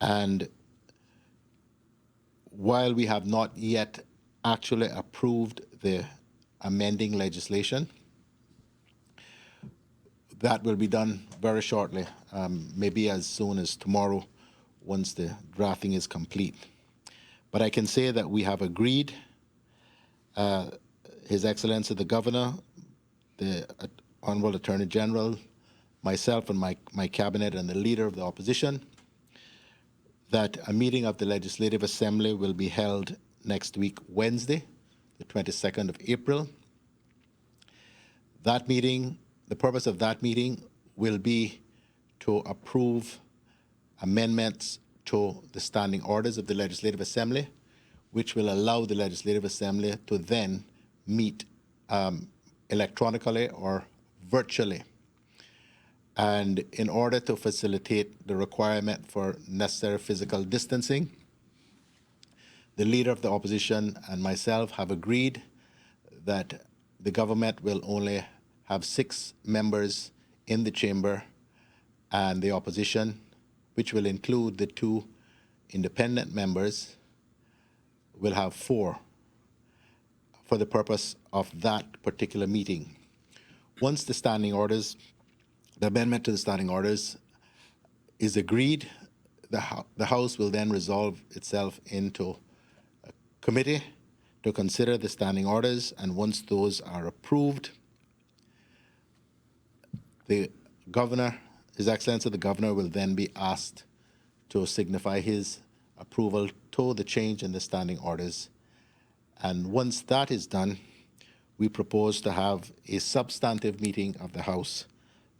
And while we have not yet actually approved the amending legislation, that will be done very shortly, maybe as soon as tomorrow, once the drafting is complete. But I can say that we have agreed, His Excellency the Governor, the Honorable Attorney General, myself and my cabinet and the Leader of the Opposition, that a meeting of the Legislative Assembly will be held next week, Wednesday, the 22nd of April. That meeting, the purpose of that meeting will be to approve amendments to the standing orders of the Legislative Assembly, which will allow the Legislative Assembly to then meet electronically or virtually. And in order to facilitate the requirement for necessary physical distancing, the Leader of the Opposition and myself have agreed that the government will only have 6 members in the chamber, and the opposition, which will include the 2 independent members, will have 4 for the purpose of that particular meeting. Once the standing orders, the amendment to the standing orders is agreed, the House will then resolve itself into a committee to consider the standing orders, and once those are approved, the Governor, His Excellency the Governor, will then be asked to signify his approval to the change in the standing orders. And once that is done, we propose to have a substantive meeting of the House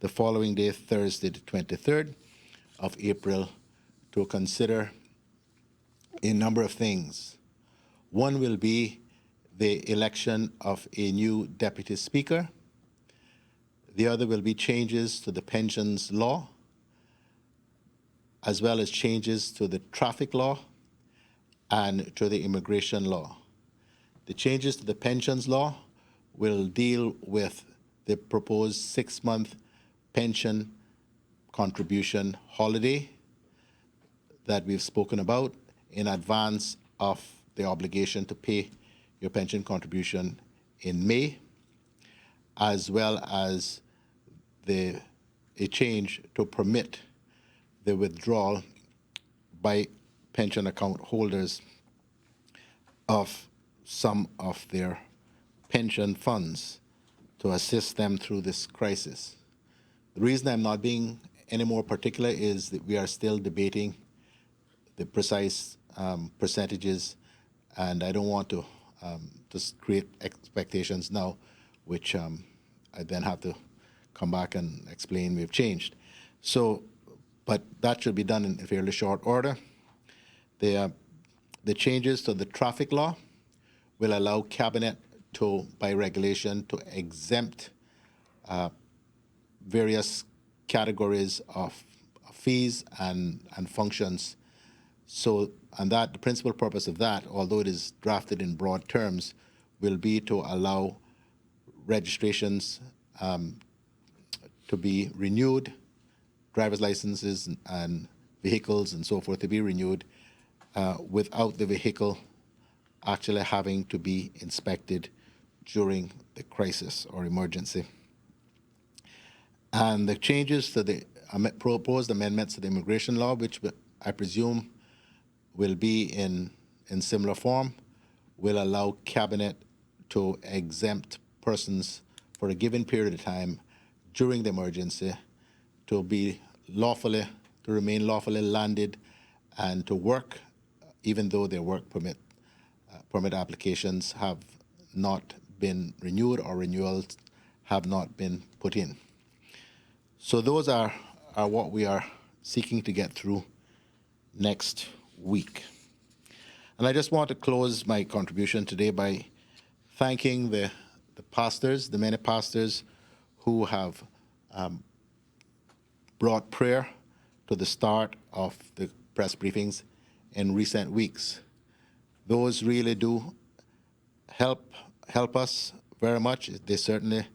the following day, Thursday, the 23rd of April, to consider a number of things. One will be the election of a new Deputy Speaker. The other will be changes to the pensions law, as well as changes to the traffic law and to the immigration law. The changes to the pensions law will deal with the proposed 6-month pension contribution holiday. that we've spoken about in advance of the obligation to pay your pension contribution in May, as well as a change to permit the withdrawal by pension account holders of some of their pension funds to assist them through this crisis. The reason I'm not being any more particular is that we are still debating the precise percentages, and I don't want to just create expectations now, which I then have to come back and explain we've changed. So, but that should be done in fairly short order. The changes to the traffic law will allow Cabinet to, by regulation, to exempt various categories of fees and functions. So, and that the principal purpose of that, although it is drafted in broad terms, will be to allow registrations to be renewed, driver's licenses and vehicles and so forth to be renewed without the vehicle actually having to be inspected during the crisis or emergency. And the changes to the proposed amendments to the immigration law, which I presume will be in similar form, will allow Cabinet to exempt persons for a given period of time during the emergency to remain lawfully landed and to work, even though their work permit applications have not been renewed or renewals have not been put in. So those are what we are seeking to get through next week. And I just want to close my contribution today by thanking the pastors, the many pastors who have brought prayer to the start of the press briefings in recent weeks. Those really do help us very much. They certainly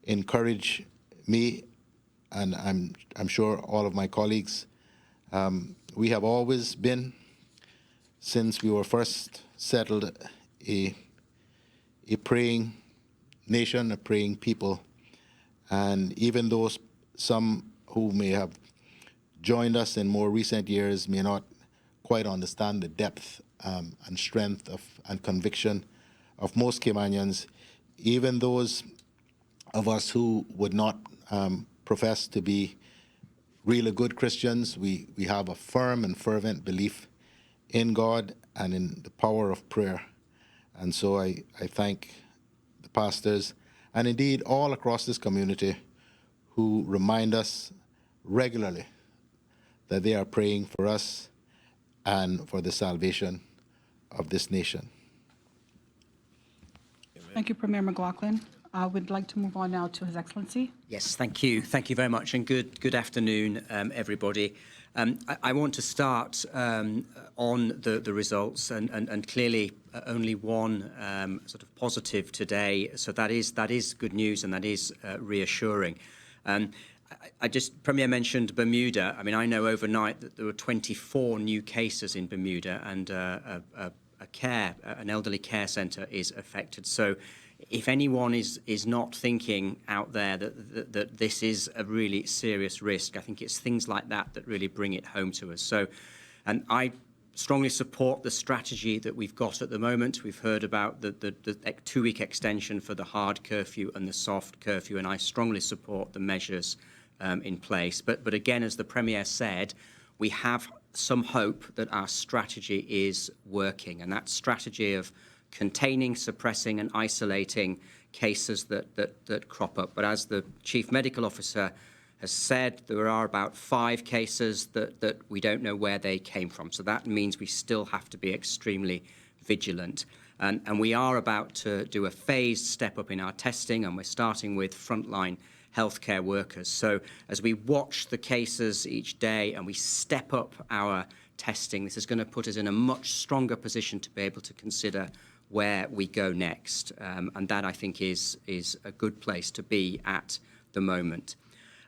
encourage me, and I'm sure all of my colleagues. We have always been, since we were first settled, a praying nation, a praying people. And even though some who may have joined us in more recent years may not quite understand the depth and strength and conviction of most Caymanians, even those of us who would not profess to be really good Christians, we have a firm and fervent belief in God and in the power of prayer. And so I thank the pastors and indeed all across this community who remind us regularly that they are praying for us and for the salvation of this nation. Thank you, Premier McLaughlin. I would like to move on now to His Excellency. Yes, thank you. Thank you very much, and good afternoon, everybody. I want to start on the results, and clearly only one sort of positive today. So that is good news, and that is reassuring. Premier mentioned Bermuda. I mean, I know overnight that there were 24 new cases in Bermuda, and an elderly care centre is affected. So if anyone is not thinking out there that this is a really serious risk, I think it's things like that that really bring it home to us. So, and I strongly support the strategy that we've got at the moment. We've heard about the 2-week extension for the hard curfew and the soft curfew, and I strongly support the measures in place. But again, as the Premier said, we have some hope that our strategy is working, and that strategy of containing, suppressing and isolating cases that crop up. But as the Chief Medical Officer has said, there are about 5 cases that we don't know where they came from. So that means we still have to be extremely vigilant. And we are about to do a phased step up in our testing, and we're starting with frontline healthcare workers. So as we watch the cases each day and we step up our testing, this is going to put us in a much stronger position to be able to consider where we go next. And that, I think, is a good place to be at the moment.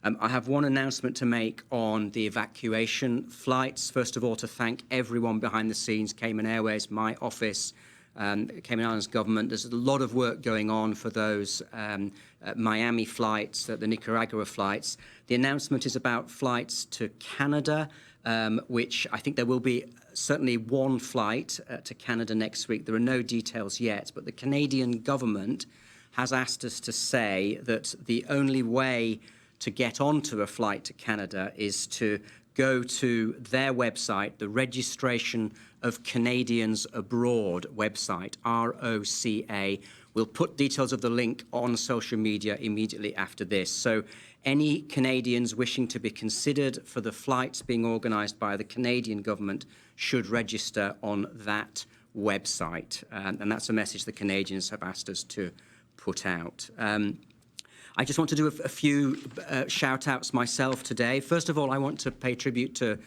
I have one announcement to make on the evacuation flights. First of all, to thank everyone behind the scenes, Cayman Airways, my office, Cayman Islands government. There's a lot of work going on for those Miami flights, the Nicaragua flights. The announcement is about flights to Canada, which I think there will be certainly one flight to Canada next week. There are no details yet, but the Canadian government has asked us to say that the only way to get onto a flight to Canada is to go to their website, the Registration of Canadians Abroad website, ROCA. We'll put details of the link on social media immediately after this. So any Canadians wishing to be considered for the flights being organised by the Canadian government should register on that website. And that's a message the Canadians have asked us to put out. I just want to do a few shout-outs myself today. First of all, I want to pay tribute to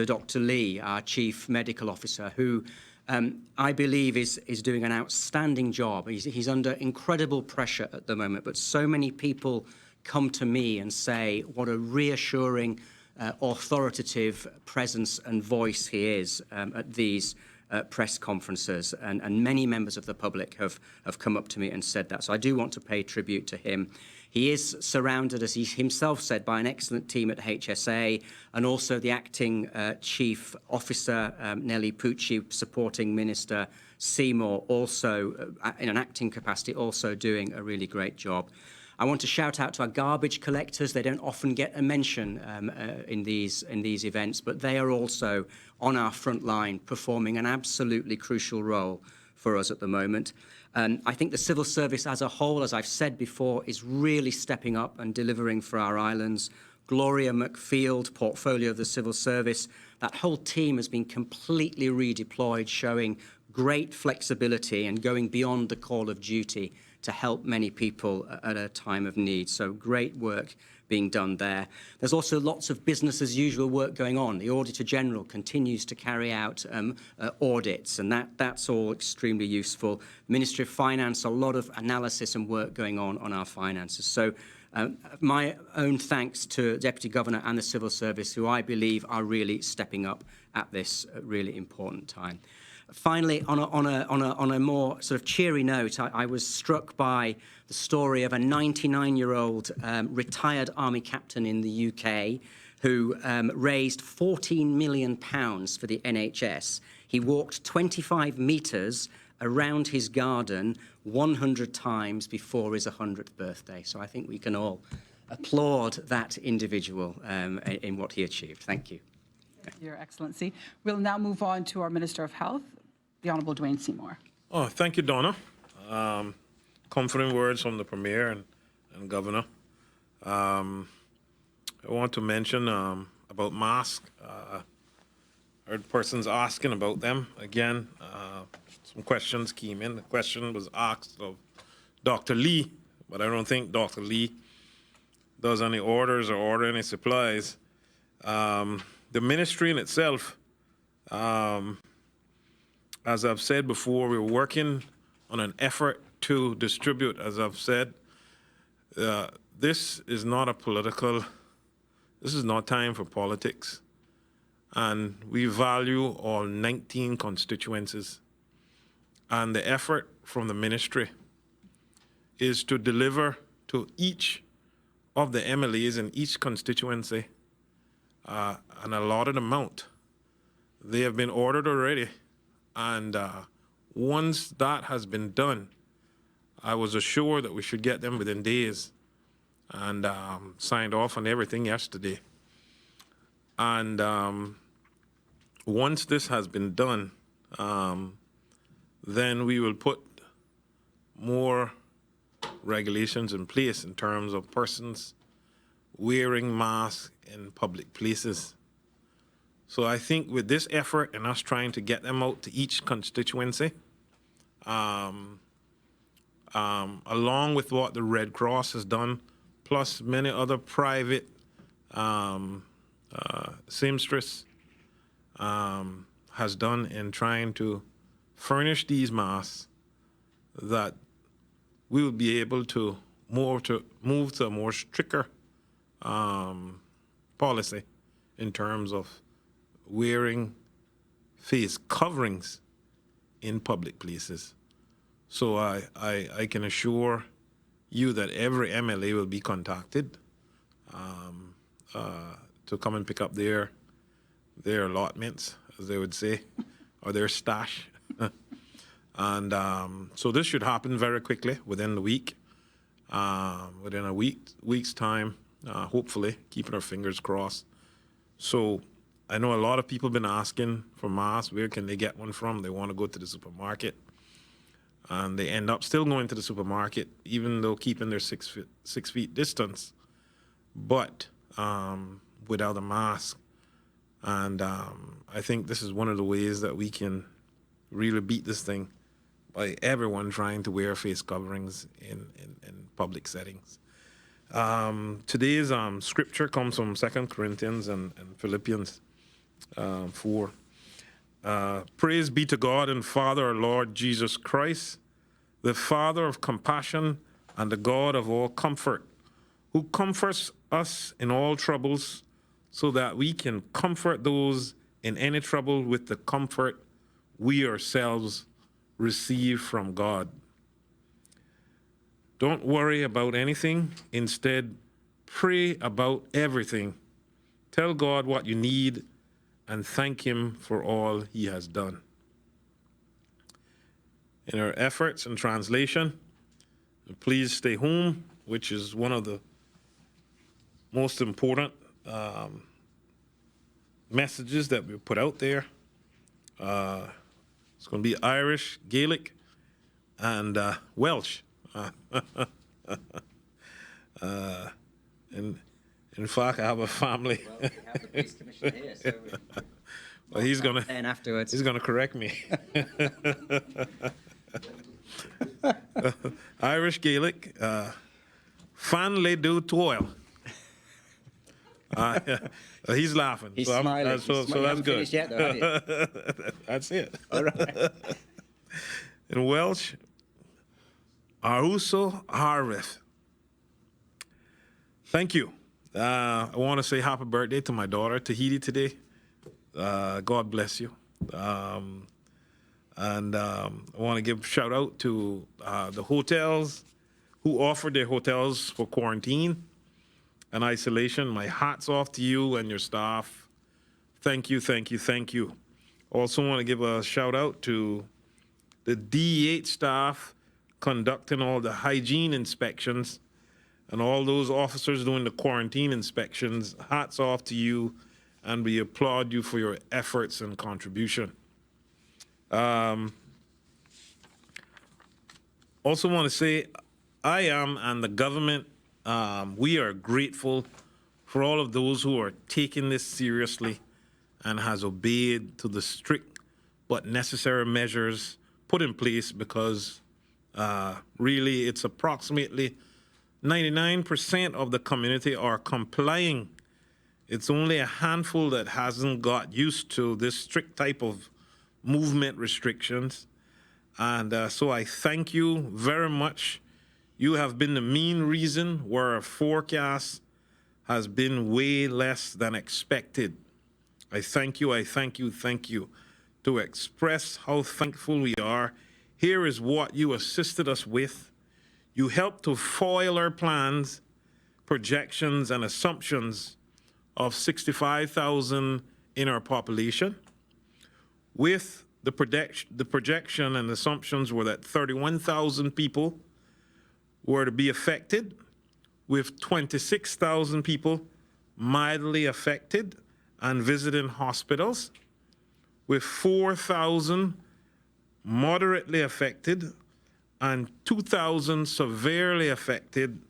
Dr. Lee, our Chief Medical Officer, who I believe is doing an outstanding job. He's under incredible pressure at the moment, but so many people come to me and say what a reassuring, authoritative presence and voice he is at these press conferences, and many members of the public have come up to me and said that. So I do want to pay tribute to him. He is surrounded, as he himself said, by an excellent team at HSA, and also the acting chief officer, Nellie Pucci, supporting Minister Seymour, also in an acting capacity, also doing a really great job. I want to shout out to our garbage collectors. They don't often get a mention in these events, but they are also on our front line, performing an absolutely crucial role for us at the moment. I think the civil service as a whole, as I've said before, is really stepping up and delivering for our islands. Gloria McField, portfolio of the civil service, that whole team has been completely redeployed, showing great flexibility and going beyond the call of duty to help many people at a time of need. So great work being done there. There's also lots of business as usual work going on. The Auditor General continues to carry out audits, and that's all extremely useful. Ministry of Finance, a lot of analysis and work going on our finances. So my own thanks to Deputy Governor and the Civil Service, who I believe are really stepping up at this really important time. Finally, on a more sort of cheery note, I was struck by the story of a 99-year-old retired army captain in the UK who raised £14 million for the NHS. He walked 25 metres around his garden 100 times before his 100th birthday. So I think we can all applaud that individual in what he achieved. Thank you. Your Excellency. We'll now move on to our Minister of Health, the Honourable Dwayne Seymour. Oh, thank you, Donna. Comforting words from the Premier and Governor. I want to mention about masks. Heard persons asking about them. Again, some questions came in. The question was asked of Dr. Lee, but I don't think Dr. Lee does any orders or order any supplies. The ministry in itself, as I've said before, we're working on an effort to distribute, as I've said. This is not this is not time for politics. And we value all 19 constituencies. And the effort from the ministry is to deliver to each of the MLAs in each constituency an allotted amount. They have been ordered already. And once that has been done, I was assured that we should get them within days, and signed off on everything yesterday. And once this has been done, then we will put more regulations in place in terms of persons wearing masks in public places. So I think with this effort and us trying to get them out to each constituency, along with what the Red Cross has done, plus many other private seamstress has done in trying to furnish these masks, that we will be able to move to a more stricter policy in terms of wearing face coverings in public places. So I can assure you that every MLA will be contacted to come and pick up their allotments, as they would say, or their stash. And so this should happen very quickly, within the week, within a week's time, hopefully, keeping our fingers crossed. So I know a lot of people have been asking for masks. Where can they get one from? They want to go to the supermarket. And they end up still going to the supermarket, even though keeping their 6 feet distance, but without a mask. And I think this is one of the ways that we can really beat this thing, by everyone trying to wear face coverings in public settings. Today's scripture comes from 2 Corinthians and Philippians 4. Praise be to God and Father, our Lord Jesus Christ, the Father of compassion and the God of all comfort, who comforts us in all troubles, so that we can comfort those in any trouble with the comfort we ourselves receive from God. Don't worry about anything. Instead, pray about everything. Tell God what you need and thank Him for all He has done. In our efforts and translation, please stay home, which is one of the most important messages that we put out there. It's going to be Irish, Gaelic, and Welsh. In fact, I have a family. Well, we have the police commissioner here, so well, he's gonna. And afterwards, he's gonna correct me. Irish, Gaelic, fan le do toil. He's laughing. He's so smiling. So that's good. Yet, though, have you? That's it. All right. In Welsh, Aruso Harveth. Thank you. I want to say happy birthday to my daughter, Tahiti, today. God bless you. And I want to give a shout out to the hotels who offered their hotels for quarantine and isolation. My hat's off to you and your staff. Thank you, thank you, thank you. Also want to give a shout out to the DEH staff conducting all the hygiene inspections and all those officers doing the quarantine inspections. Hats off to you, and we applaud you for your efforts and contribution. Also want to say, I am and the government, we are grateful for all of those who are taking this seriously and has obeyed to the strict but necessary measures put in place, because really it's approximately 99% of the community are complying. It's only a handful that hasn't got used to this strict type of movement restrictions. And so I thank you very much. You have been the main reason where our forecast has been way less than expected. I thank you, I thank you, thank you. To express how thankful we are, here is what you assisted us with. You helped to foil our plans, projections, and assumptions of 65,000 in our population. With the projection and assumptions were that 31,000 people were to be affected, with 26,000 people mildly affected and visiting hospitals, with 4,000 moderately affected and 2,000 severely affected,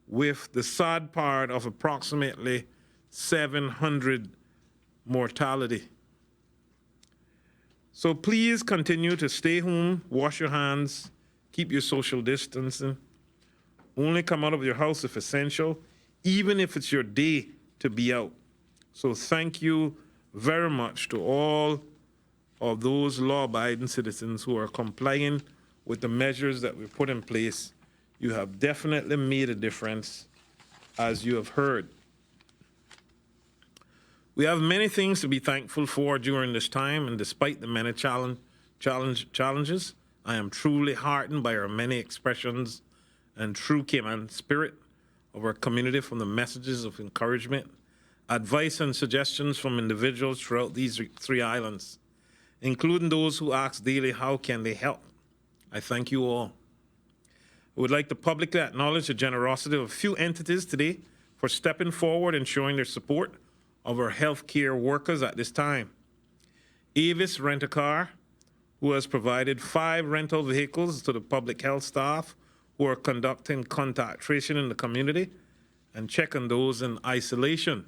with the sad part of approximately 700 mortality. So please continue to stay home, wash your hands, keep your social distancing. Only come out of your house if essential, even if it's your day to be out. So thank you very much to all of those law-abiding citizens who are complying with the measures that we put in place. You have definitely made a difference, as you have heard. We have many things to be thankful for during this time, and despite the many challenges, I am truly heartened by our many expressions and true Cayman spirit of our community, from the messages of encouragement, advice, and suggestions from individuals throughout these 3 islands, including those who ask daily, how can they help? I thank you all. I would like to publicly acknowledge the generosity of a few entities today for stepping forward and showing their support of our healthcare workers at this time. Avis Rent-A-Car, who has provided 5 rental vehicles to the public health staff who are conducting contact tracing in the community and checking those in isolation.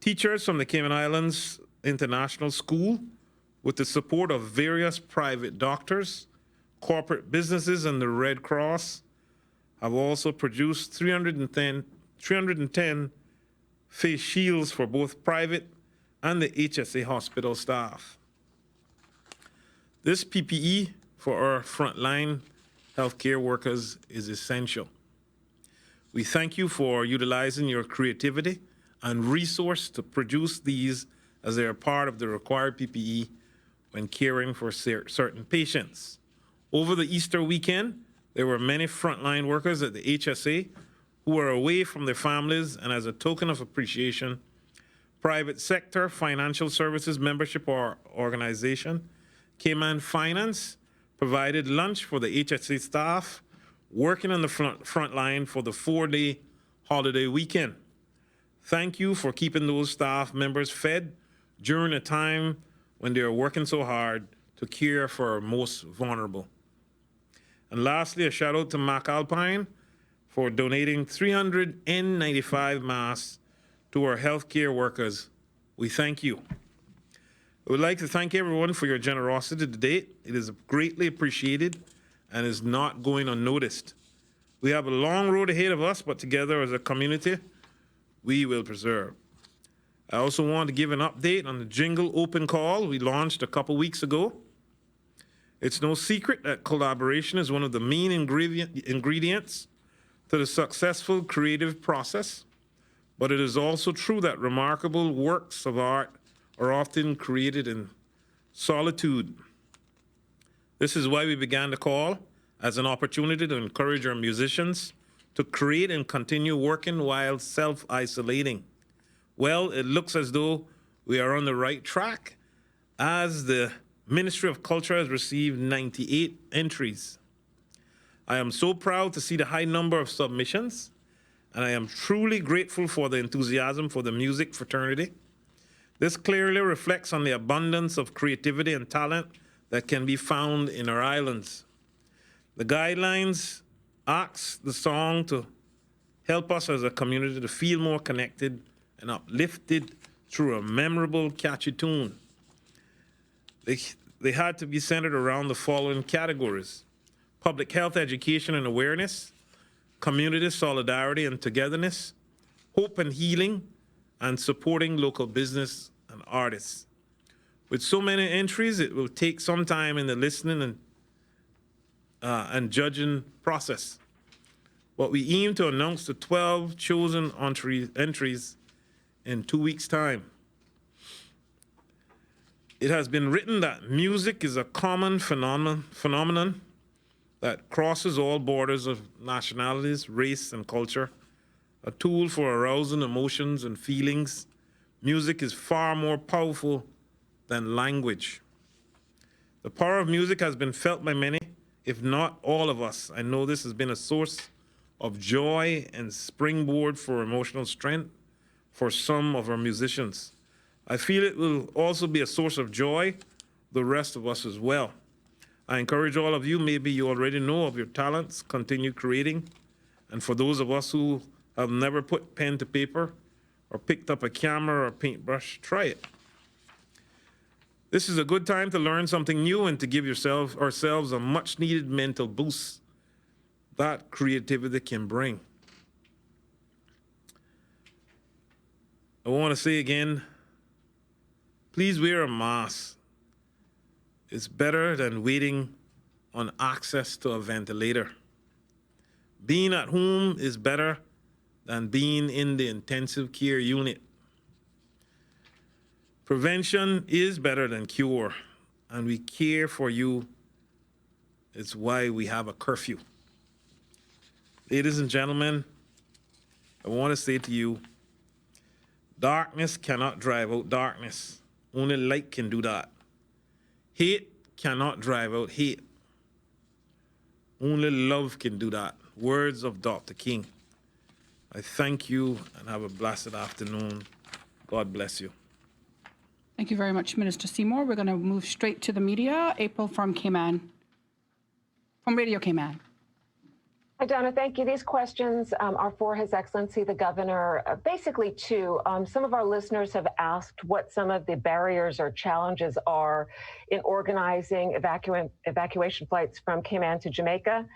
Teachers from the Cayman Islands International School, with the support of various private doctors, corporate businesses, and the Red Cross, have also produced 310 face shields for both private and the HSA hospital staff. This PPE for our frontline healthcare workers is essential. We thank you for utilizing your creativity and resource to produce these, as they are part of the required PPE when caring for certain patients. Over the Easter weekend, there were many frontline workers at the HSA who were away from their families, and as a token of appreciation, private sector financial services membership or organization, Cayman Finance, provided lunch for the HSA staff working on the front line for the 4-day holiday weekend. Thank you for keeping those staff members fed during a time when they are working so hard to care for our most vulnerable. And lastly, a shout out to Mac Alpine for donating 300 N95 masks to our healthcare workers. We thank you. I would like to thank everyone for your generosity to date. It is greatly appreciated and is not going unnoticed. We have a long road ahead of us, but together as a community, we will persevere. I also want to give an update on the Jingle Open Call we launched a couple weeks ago. It's no secret that collaboration is one of the main ingredients to the successful creative process, but it is also true that remarkable works of art are often created in solitude. This is why we began the call as an opportunity to encourage our musicians to create and continue working while self-isolating. Well, it looks as though we are on the right track, as the Ministry of Culture has received 98 entries. I am so proud to see the high number of submissions, and I am truly grateful for the enthusiasm for the music fraternity. This clearly reflects on the abundance of creativity and talent that can be found in our islands. The guidelines ask the song to help us as a community to feel more connected and uplifted through a memorable, catchy tune. They had to be centered around the following categories: public health education and awareness, community solidarity and togetherness, hope and healing, and supporting local business and artists. With so many entries, it will take some time in the listening and judging process. But we aim to announce the 12 chosen entries in 2 weeks' time. It has been written that music is a common phenomenon that crosses all borders of nationalities, race, and culture, a tool for arousing emotions and feelings. Music is far more powerful than language. The power of music has been felt by many, if not all of us. I know this has been a source of joy and springboard for emotional strength for some of our musicians. I feel it will also be a source of joy for the rest of us as well. I encourage all of you, maybe you already know of your talents, continue creating. And for those of us who have never put pen to paper or picked up a camera or a paintbrush, try it. This is a good time to learn something new and to give ourselves a much needed mental boost that creativity can bring. I want to say again, please wear a mask. It's better than waiting on access to a ventilator. Being at home is better than being in the intensive care unit. Prevention is better than cure, and we care for you. It's why we have a curfew. Ladies and gentlemen, I want to say to you, darkness cannot drive out darkness. Only light can do that. Hate cannot drive out hate. Only love can do that. Words of Dr. King. I thank you and have a blessed afternoon. God bless you. Thank you very much, Minister Seymour. We're going to move straight to the media. April from Cayman, from Radio Cayman. Hi, Donna. Thank you. These questions are for His Excellency the Governor. Basically, two. Some of our listeners have asked what some of the barriers or challenges are in organizing evacuation flights from Cayman to Jamaica.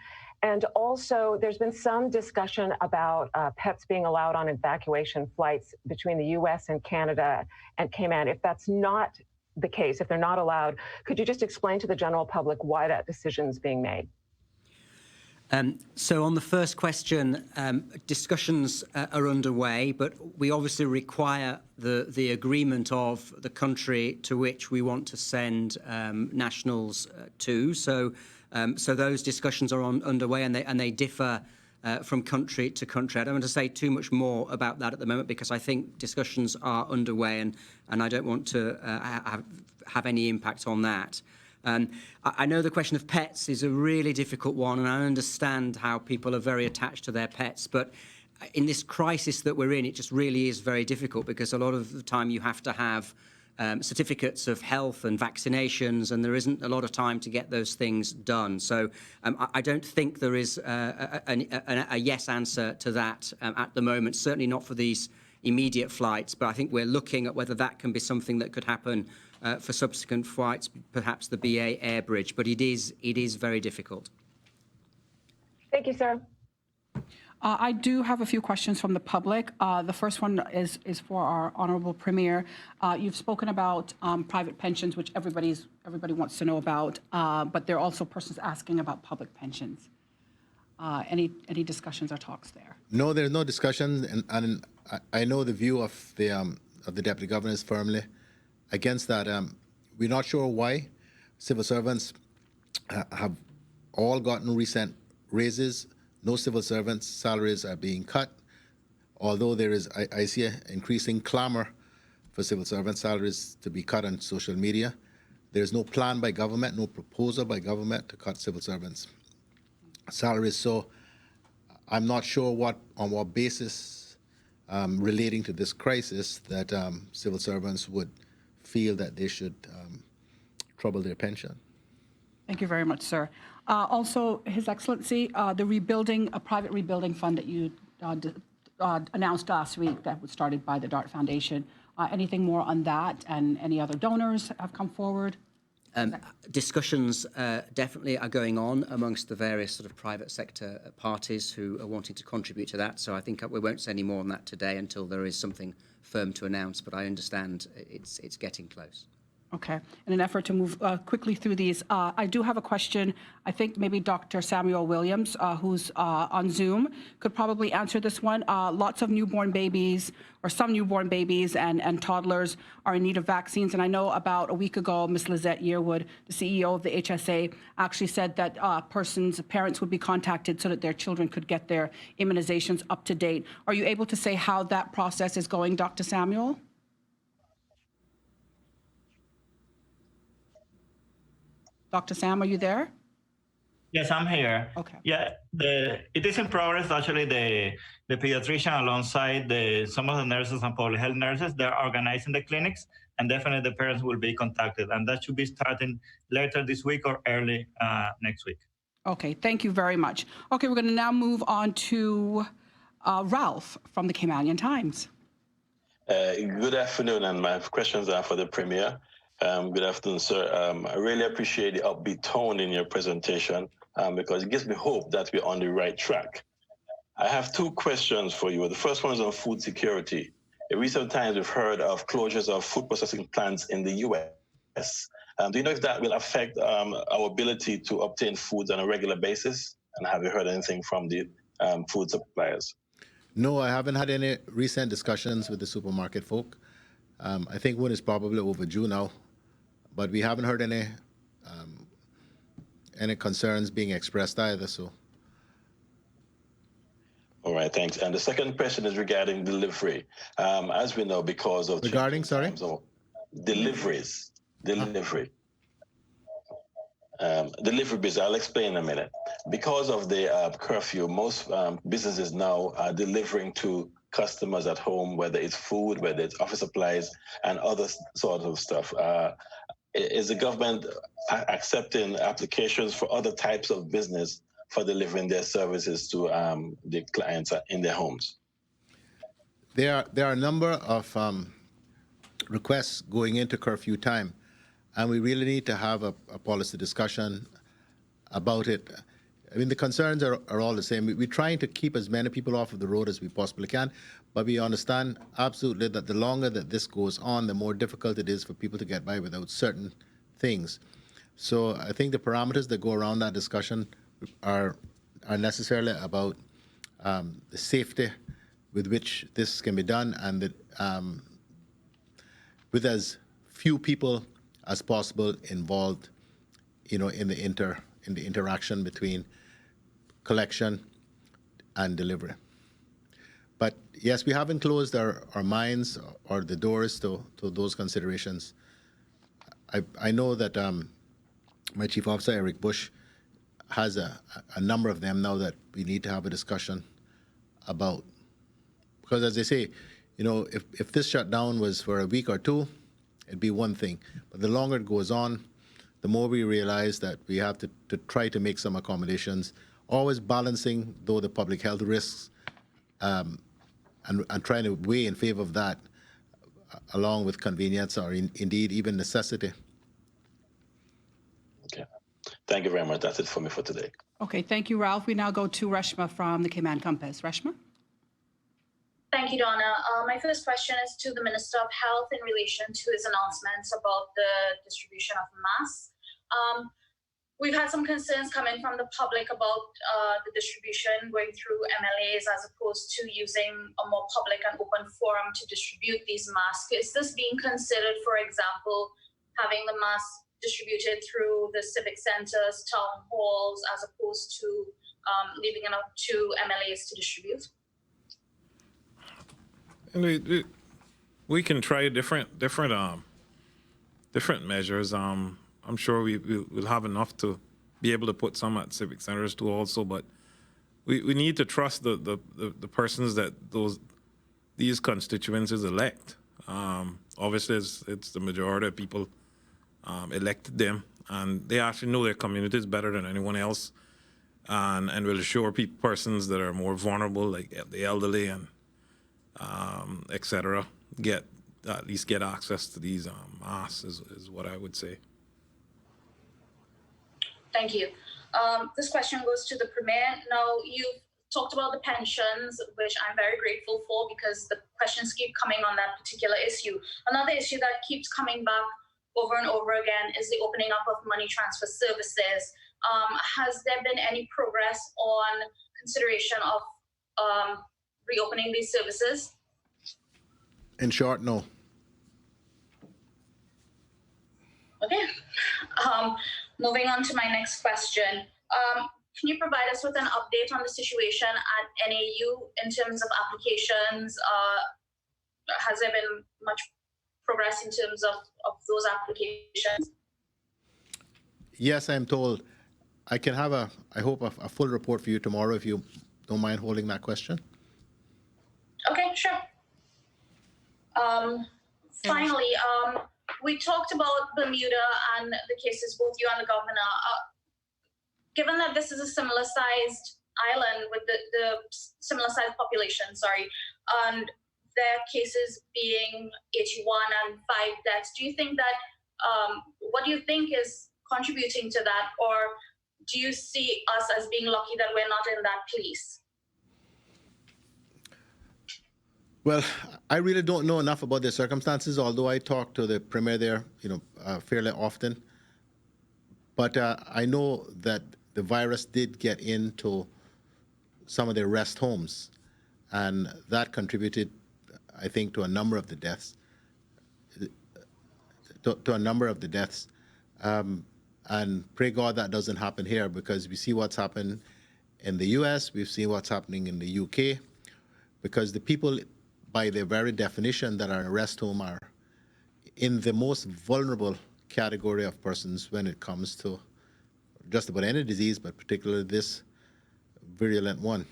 And also, there's been some discussion about pets being allowed on evacuation flights between the U.S. and Canada and Cayman. If that's not the case, if they're not allowed, could you just explain to the general public why that decision is being made? So on the first question, discussions are underway, but we obviously require the agreement of the country to which we want to send nationals to. So those discussions are underway, and they differ from country to country. I don't want to say too much more about that at the moment because I think discussions are underway, and I don't want to have any impact on that. I know the question of pets is a really difficult one, and I understand how people are very attached to their pets, but in this crisis that we're in, it just really is very difficult because a lot of the time you have to have certificates of health and vaccinations, and there isn't a lot of time to get those things done. So I don't think there is a yes answer to that at the moment, certainly not for these immediate flights, but I think we're looking at whether that can be something that could happen for subsequent flights, perhaps the BA Air Bridge, but it is very difficult. Thank you, sir. I do have a few questions from the public. The first one is for our Honourable Premier. You've spoken about private pensions, which everybody wants to know about, but there are also persons asking about public pensions. Any discussions or talks there? No, there's no discussion, and I know the view of the Deputy Governor is firmly against that. We're not sure why civil servants have all gotten recent raises. No civil servants' salaries are being cut, although there is, I see an increasing clamor for civil servant salaries to be cut on social media. There's no plan by government, no proposal by government to cut civil servants' salaries. So I'm not sure on what basis relating to this crisis that civil servants would feel that they should trouble their pension. Thank you very much, sir. Also, His Excellency, the private rebuilding fund that you announced last week that was started by the DART Foundation. Anything more on that, and any other donors have come forward? Discussions definitely are going on amongst the various sort of private sector parties who are wanting to contribute to that. So I think we won't say any more on that today until there is something firm to announce, but I understand it's getting close. Okay. In an effort to move quickly through these, I do have a question. I think maybe Dr. Samuel Williams, who's on Zoom, could probably answer this one. Lots of newborn babies, or some newborn babies and toddlers are in need of vaccines. And I know about a week ago, Ms. Lizette Yearwood, the CEO of the HSA, actually said that parents would be contacted so that their children could get their immunizations up to date. Are you able to say how that process is going, Dr. Samuel? Dr. Sam, are you there? Yes, I'm here. Okay. Yeah, it is in progress. Actually, the pediatrician alongside some of the nurses and public health nurses, they're organizing the clinics, and definitely the parents will be contacted. And that should be starting later this week or early next week. Okay, thank you very much. Okay, we're going to now move on to Ralph from the Caymanian Times. Good afternoon, and my questions are for the Premier. Good afternoon, sir. I really appreciate the upbeat tone in your presentation because it gives me hope that we're on the right track. I have two questions for you. The first one is on food security. In recent times, we've heard of closures of food processing plants in the U.S. Do you know if that will affect our ability to obtain foods on a regular basis? And have you heard anything from the food suppliers? No, I haven't had any recent discussions with the supermarket folk. I think one is probably overdue now, but we haven't heard any concerns being expressed either. So. All right, thanks. And the second question is regarding delivery. As we know, because of regarding, sorry, deliveries, delivery. Delivery business, I'll explain in a minute. Because of the curfew, most businesses now are delivering to customers at home, whether it's food, whether it's office supplies, and other sorts of stuff. Is the government accepting applications for other types of business for delivering their services to the clients in their homes? There are a number of requests going into curfew time, and we really need to have a policy discussion about it. I mean, the concerns are all the same. We're trying to keep as many people off of the road as we possibly can, but we understand absolutely that the longer that this goes on, the more difficult it is for people to get by without certain things. So I think the parameters that go around that discussion are necessarily about the safety with which this can be done, and that with as few people as possible involved, in the interaction between collection and delivery. But yes, we haven't closed our minds or the doors to those considerations. I know that my Chief Officer, Eric Bush, has a number of them now that we need to have a discussion about. Because as they say, if this shutdown was for a week or two, it'd be one thing. But the longer it goes on, the more we realize that we have to try to make some accommodations, always balancing, though, the public health risks and trying to weigh in favor of that, along with convenience or indeed even necessity. Okay. Thank you very much. That's it for me for today. Okay, thank you, Ralph. We now go to Reshma from the Cayman Compass. Reshma? Thank you, Donna. My first question is to the Minister of Health in relation to his announcements about the distribution of masks. We've had some concerns coming from the public about the distribution going through MLAs as opposed to using a more public and open forum to distribute these masks. Is this being considered, for example, having the masks distributed through the civic centers, town halls, as opposed to leaving it up to MLAs to distribute? We can try different measures. I'm sure we'll have enough to be able to put some at civic centers too also, but we need to trust the persons that these constituencies elect. Obviously, it's the majority of people elected them, and they actually know their communities better than anyone else, and will assure persons that are more vulnerable, like the elderly and etc., at least get access to these masks is what I would say. Thank you. This question goes to the Premier. Now, you've talked about the pensions, which I'm very grateful for because the questions keep coming on that particular issue. Another issue that keeps coming back over and over again is the opening up of money transfer services. Has there been any progress on consideration of reopening these services? In short, no. Okay. Moving on to my next question. Can you provide us with an update on the situation at NAU in terms of applications? Has there been much progress in terms of those applications? Yes, I'm told. I can have I hope, a full report for you tomorrow if you don't mind holding that question. Okay, sure. Finally, we talked about Bermuda and the cases, both you and the governor. Given that this is a similar sized island with the similar sized population, and their cases being 81 and 5 deaths, do you think that, what do you think is contributing to that? Or do you see us as being lucky that we're not in that place? Well, I really don't know enough about the circumstances, although I talk to the Premier there, fairly often. But I know that the virus did get into some of the rest homes, and that contributed, I think, to a number of the deaths. to a number of the deaths. And pray God that doesn't happen here, because we see what's happened in the US, we've seen what's happening in the UK, because the people, by their very definition, that are in a rest home are in the most vulnerable category of persons when it comes to just about any disease, but particularly this virulent one.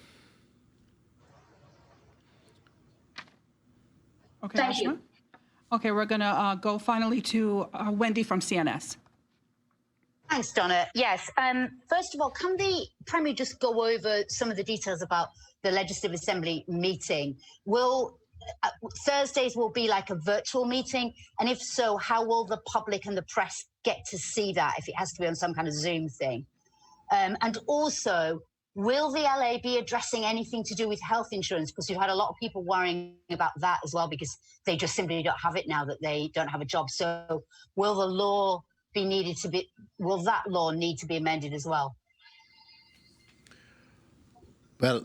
Okay, Thank Ashma? you. Okay, we're going to go finally to Wendy from CNS. Thanks, Donna. Yes. First of all, can the Premier just go over some of the details about the Legislative Assembly meeting? Will Thursdays will be like a virtual meeting? And if so, how will the public and the press get to see that if it has to be on some kind of Zoom thing? And also, will the LA be addressing anything to do with health insurance? Because we've had a lot of people worrying about that as well, because they just simply don't have it now that they don't have a job. So will the law be needed to be, will that law need to be amended as well? Well,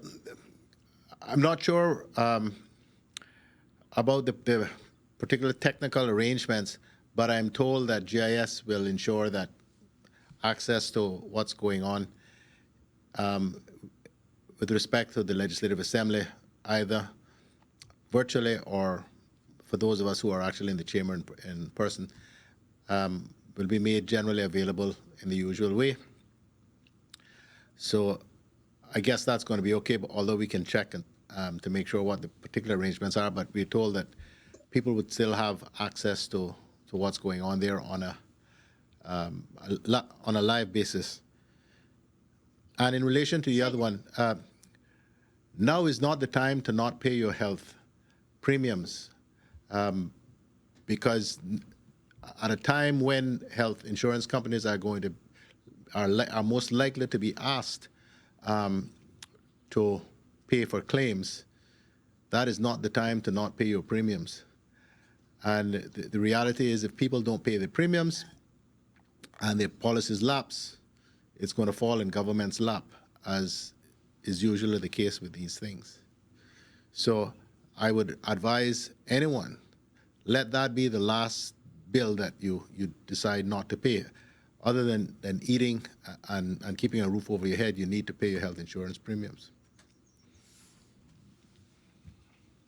I'm not sure about the particular technical arrangements, but I'm told that GIS will ensure that access to what's going on with respect to the Legislative Assembly, either virtually or for those of us who are actually in the chamber in person, will be made generally available in the usual way. So I guess that's going to be okay, but although we can check to make sure what the particular arrangements are, but we're told that people would still have access to what's going on there on a live basis. And in relation to the other one, now is not the time to not pay your health premiums, because at a time when health insurance companies are going to are most likely to be asked to pay for claims, that is not the time to not pay your premiums. And the reality is, if people don't pay the premiums and their policies lapse, it's going to fall in government's lap, as is usually the case with these things. So I would advise anyone, let that be the last bill that you decide not to pay. Other than eating and keeping a roof over your head, you need to pay your health insurance premiums.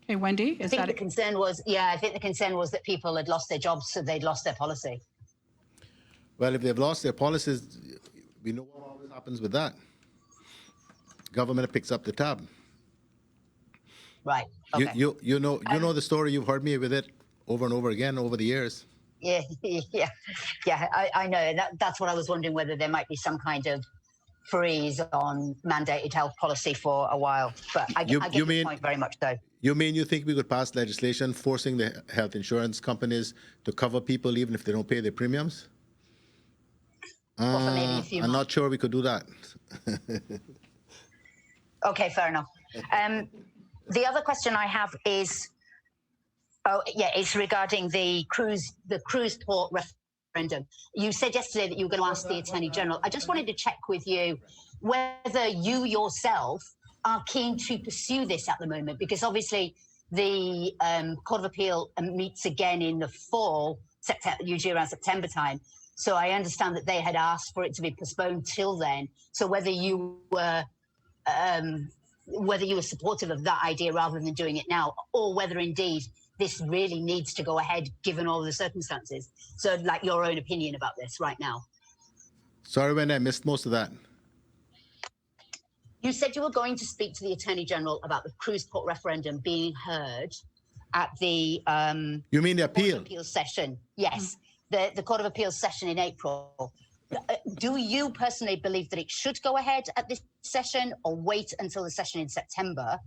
Okay, Wendy, I think the concern was, I think the concern was that people had lost their jobs, so they'd lost their policy. Well, if they've lost their policies, we know what always happens with that. Government picks up the tab. Right. Okay. You know the story. You've heard me with it over and over again over the years. Yeah. I know. That's what I was wondering, whether there might be some kind of freeze on mandated health policy for a while. But I get your point very much, though. You mean you think we could pass legislation forcing the health insurance companies to cover people even if they don't pay their premiums? Well, for maybe a few I'm months. not sure we could do that. Okay, fair enough. The other question I have is, it's regarding the cruise port referendum. You said yesterday that you were going to ask the Attorney General. I just wanted to check with you whether you yourself are keen to pursue this at the moment, because obviously the Court of Appeal meets again in the fall, usually around September time. So I understand that they had asked for it to be postponed till then. So whether you were supportive of that idea rather than doing it now, or whether indeed this really needs to go ahead given all the circumstances. So like your own opinion about this right now. Sorry, Wendy, I missed most of that. You said you were going to speak to the Attorney General about the cruise port referendum being heard at the You mean the appeal? Court of Appeals session. Yes, the Court of Appeals session in April. Do you personally believe that it should go ahead at this session or wait until the session in September?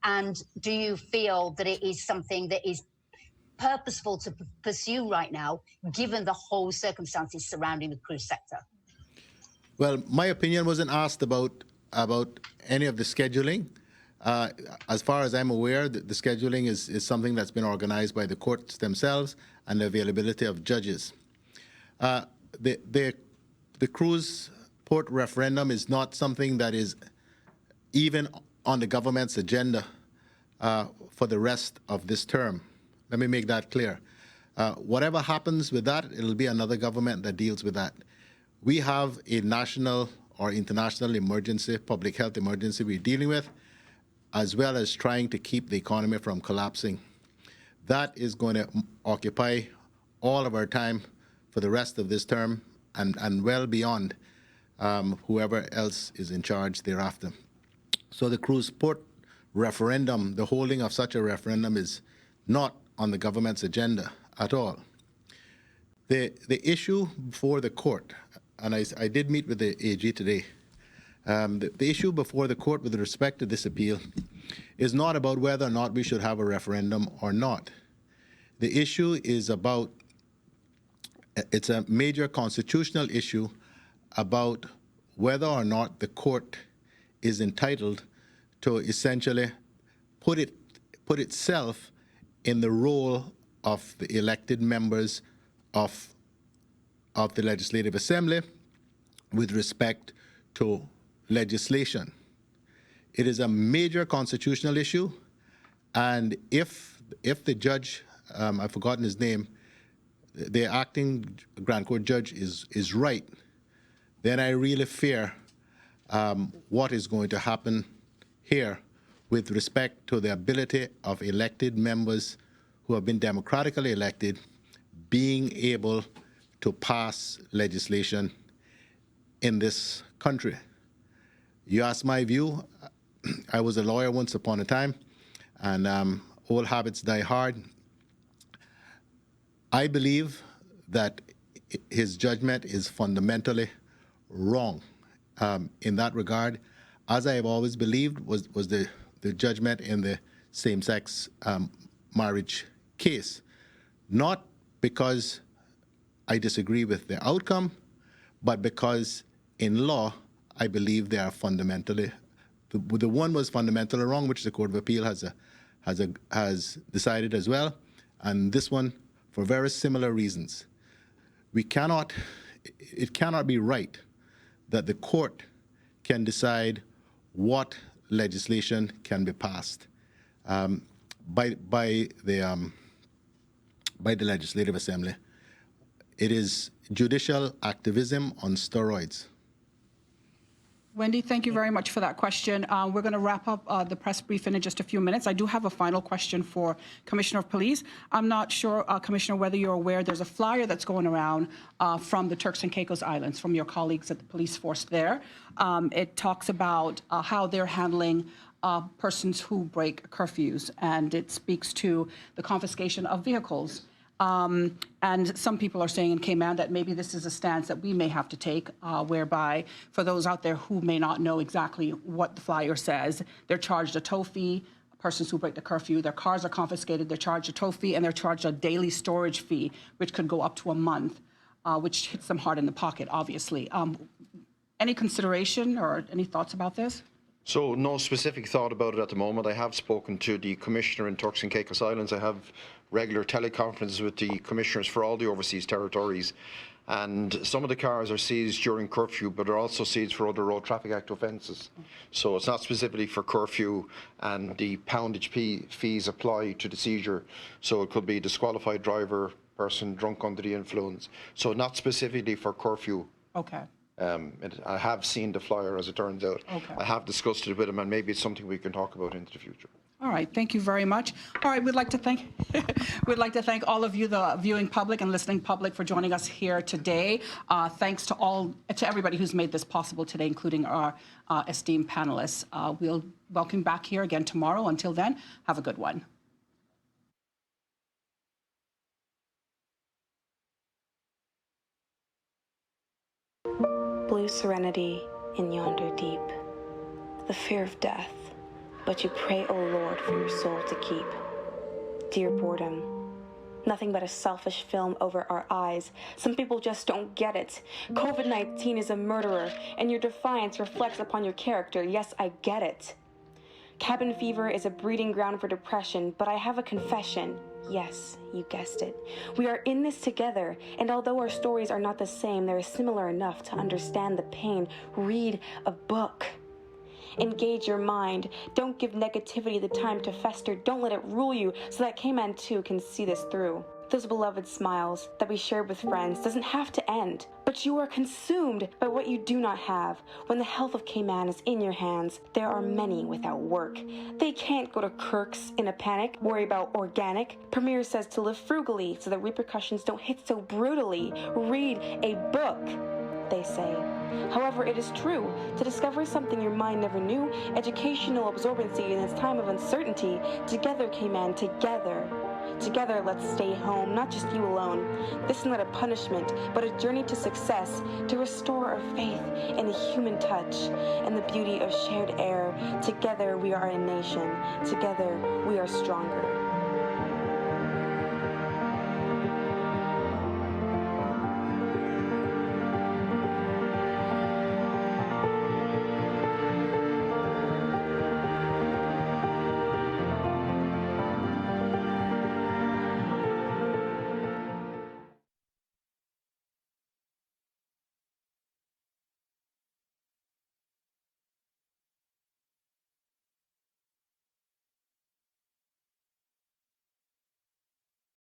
And do you feel that it is something that is purposeful to pursue right now, given the whole circumstances surrounding the cruise sector? Well, my opinion wasn't asked about any of the scheduling. As far as I'm aware, the scheduling is something that's been organized by the courts themselves and the availability of judges. The cruise port referendum is not something that is even on the government's agenda for the rest of this term. Let me make that clear. Whatever happens with that, it'll be another government that deals with that. We have a national or international emergency, public health emergency we're dealing with, as well as trying to keep the economy from collapsing. That is going to occupy all of our time for the rest of this term and well beyond whoever else is in charge thereafter. So the Cruz Port referendum, the holding of such a referendum is not on the government's agenda at all. The issue before the court, and I did meet with the AG today, the issue before the court with respect to this appeal is not about whether or not we should have a referendum or not. The issue is about, it's a major constitutional issue about whether or not the court is entitled to essentially put itself in the role of the elected members of the Legislative Assembly with respect to legislation. It is a major constitutional issue, and if the judge, I've forgotten his name, the acting Grand Court judge is right, then I really fear what is going to happen here with respect to the ability of elected members who have been democratically elected being able to pass legislation in this country. You ask my view. I was a lawyer once upon a time, and old habits die hard. I believe that his judgment is fundamentally wrong in that regard, as I have always believed was the judgment in the same-sex marriage case. Not because I disagree with the outcome, but because in law, I believe they are fundamentally, the one was fundamentally wrong, which the Court of Appeal has decided as well, and this one for very similar reasons. It cannot be right that the court can decide what legislation can be passed by the Legislative Assembly. It is judicial activism on steroids. Wendy, thank you very much for that question. We're going to wrap up the press briefing in just a few minutes. I do have a final question for Commissioner of Police. I'm not sure, Commissioner, whether you're aware there's a flyer that's going around from the Turks and Caicos Islands, from your colleagues at the police force there. It talks about how they're handling persons who break curfews, and it speaks to the confiscation of vehicles. And some people are saying in Cayman that maybe this is a stance that we may have to take, whereby for those out there who may not know exactly what the flyer says, they're charged a tow fee. Persons who break the curfew, their cars are confiscated, they're charged a tow fee, and they're charged a daily storage fee, which could go up to a month, which hits them hard in the pocket, obviously. Any consideration or any thoughts about this? So no specific thought about it at the moment. I have spoken to the Commissioner in Turks and Caicos Islands. I have regular teleconferences with the commissioners for all the overseas territories. And some of the cars are seized during curfew, but are also seized for other Road Traffic Act offences. So it's not specifically for curfew, and the poundage fees apply to the seizure. So it could be disqualified driver, person drunk under the influence. So not specifically for curfew. Okay. I have seen the flyer, as it turns out. Okay. I have discussed it with him, and maybe it's something we can talk about into the future. All right, thank you very much. All right, we'd like to thank all of you, the viewing public and listening public, for joining us here today. Thanks to everybody who's made this possible today, including our esteemed panelists. We'll welcome you back here again tomorrow. Until then, have a good one. Blue serenity in yonder deep, the fear of death, but you pray, O Lord, for your soul to keep. Dear boredom, nothing but a selfish film over our eyes. Some people just don't get it. COVID-19 is a murderer, and your defiance reflects upon your character. Yes, I get it. Cabin fever is a breeding ground for depression, but I have a confession. Yes, you guessed it. We are in this together, and although our stories are not the same, they are similar enough to understand the pain. Read a book. Engage your mind. Don't give negativity the time to fester. Don't let it rule you, so that Cayman 2 can see this through. Those beloved smiles that we shared with friends doesn't have to end, but you are consumed by what you do not have. When the health of Cayman is in your hands, there are many without work. They can't go to Kirk's in a panic, worry about organic. Premier says to live frugally so that repercussions don't hit so brutally. Read a book, they say. However, it is true, to discover something your mind never knew, educational absorbency in this time of uncertainty. Together, Cayman, together. Together, let's stay home, not just you alone. This is not a punishment, but a journey to success, to restore our faith in the human touch and the beauty of shared air. Together, we are a nation. Together, we are stronger.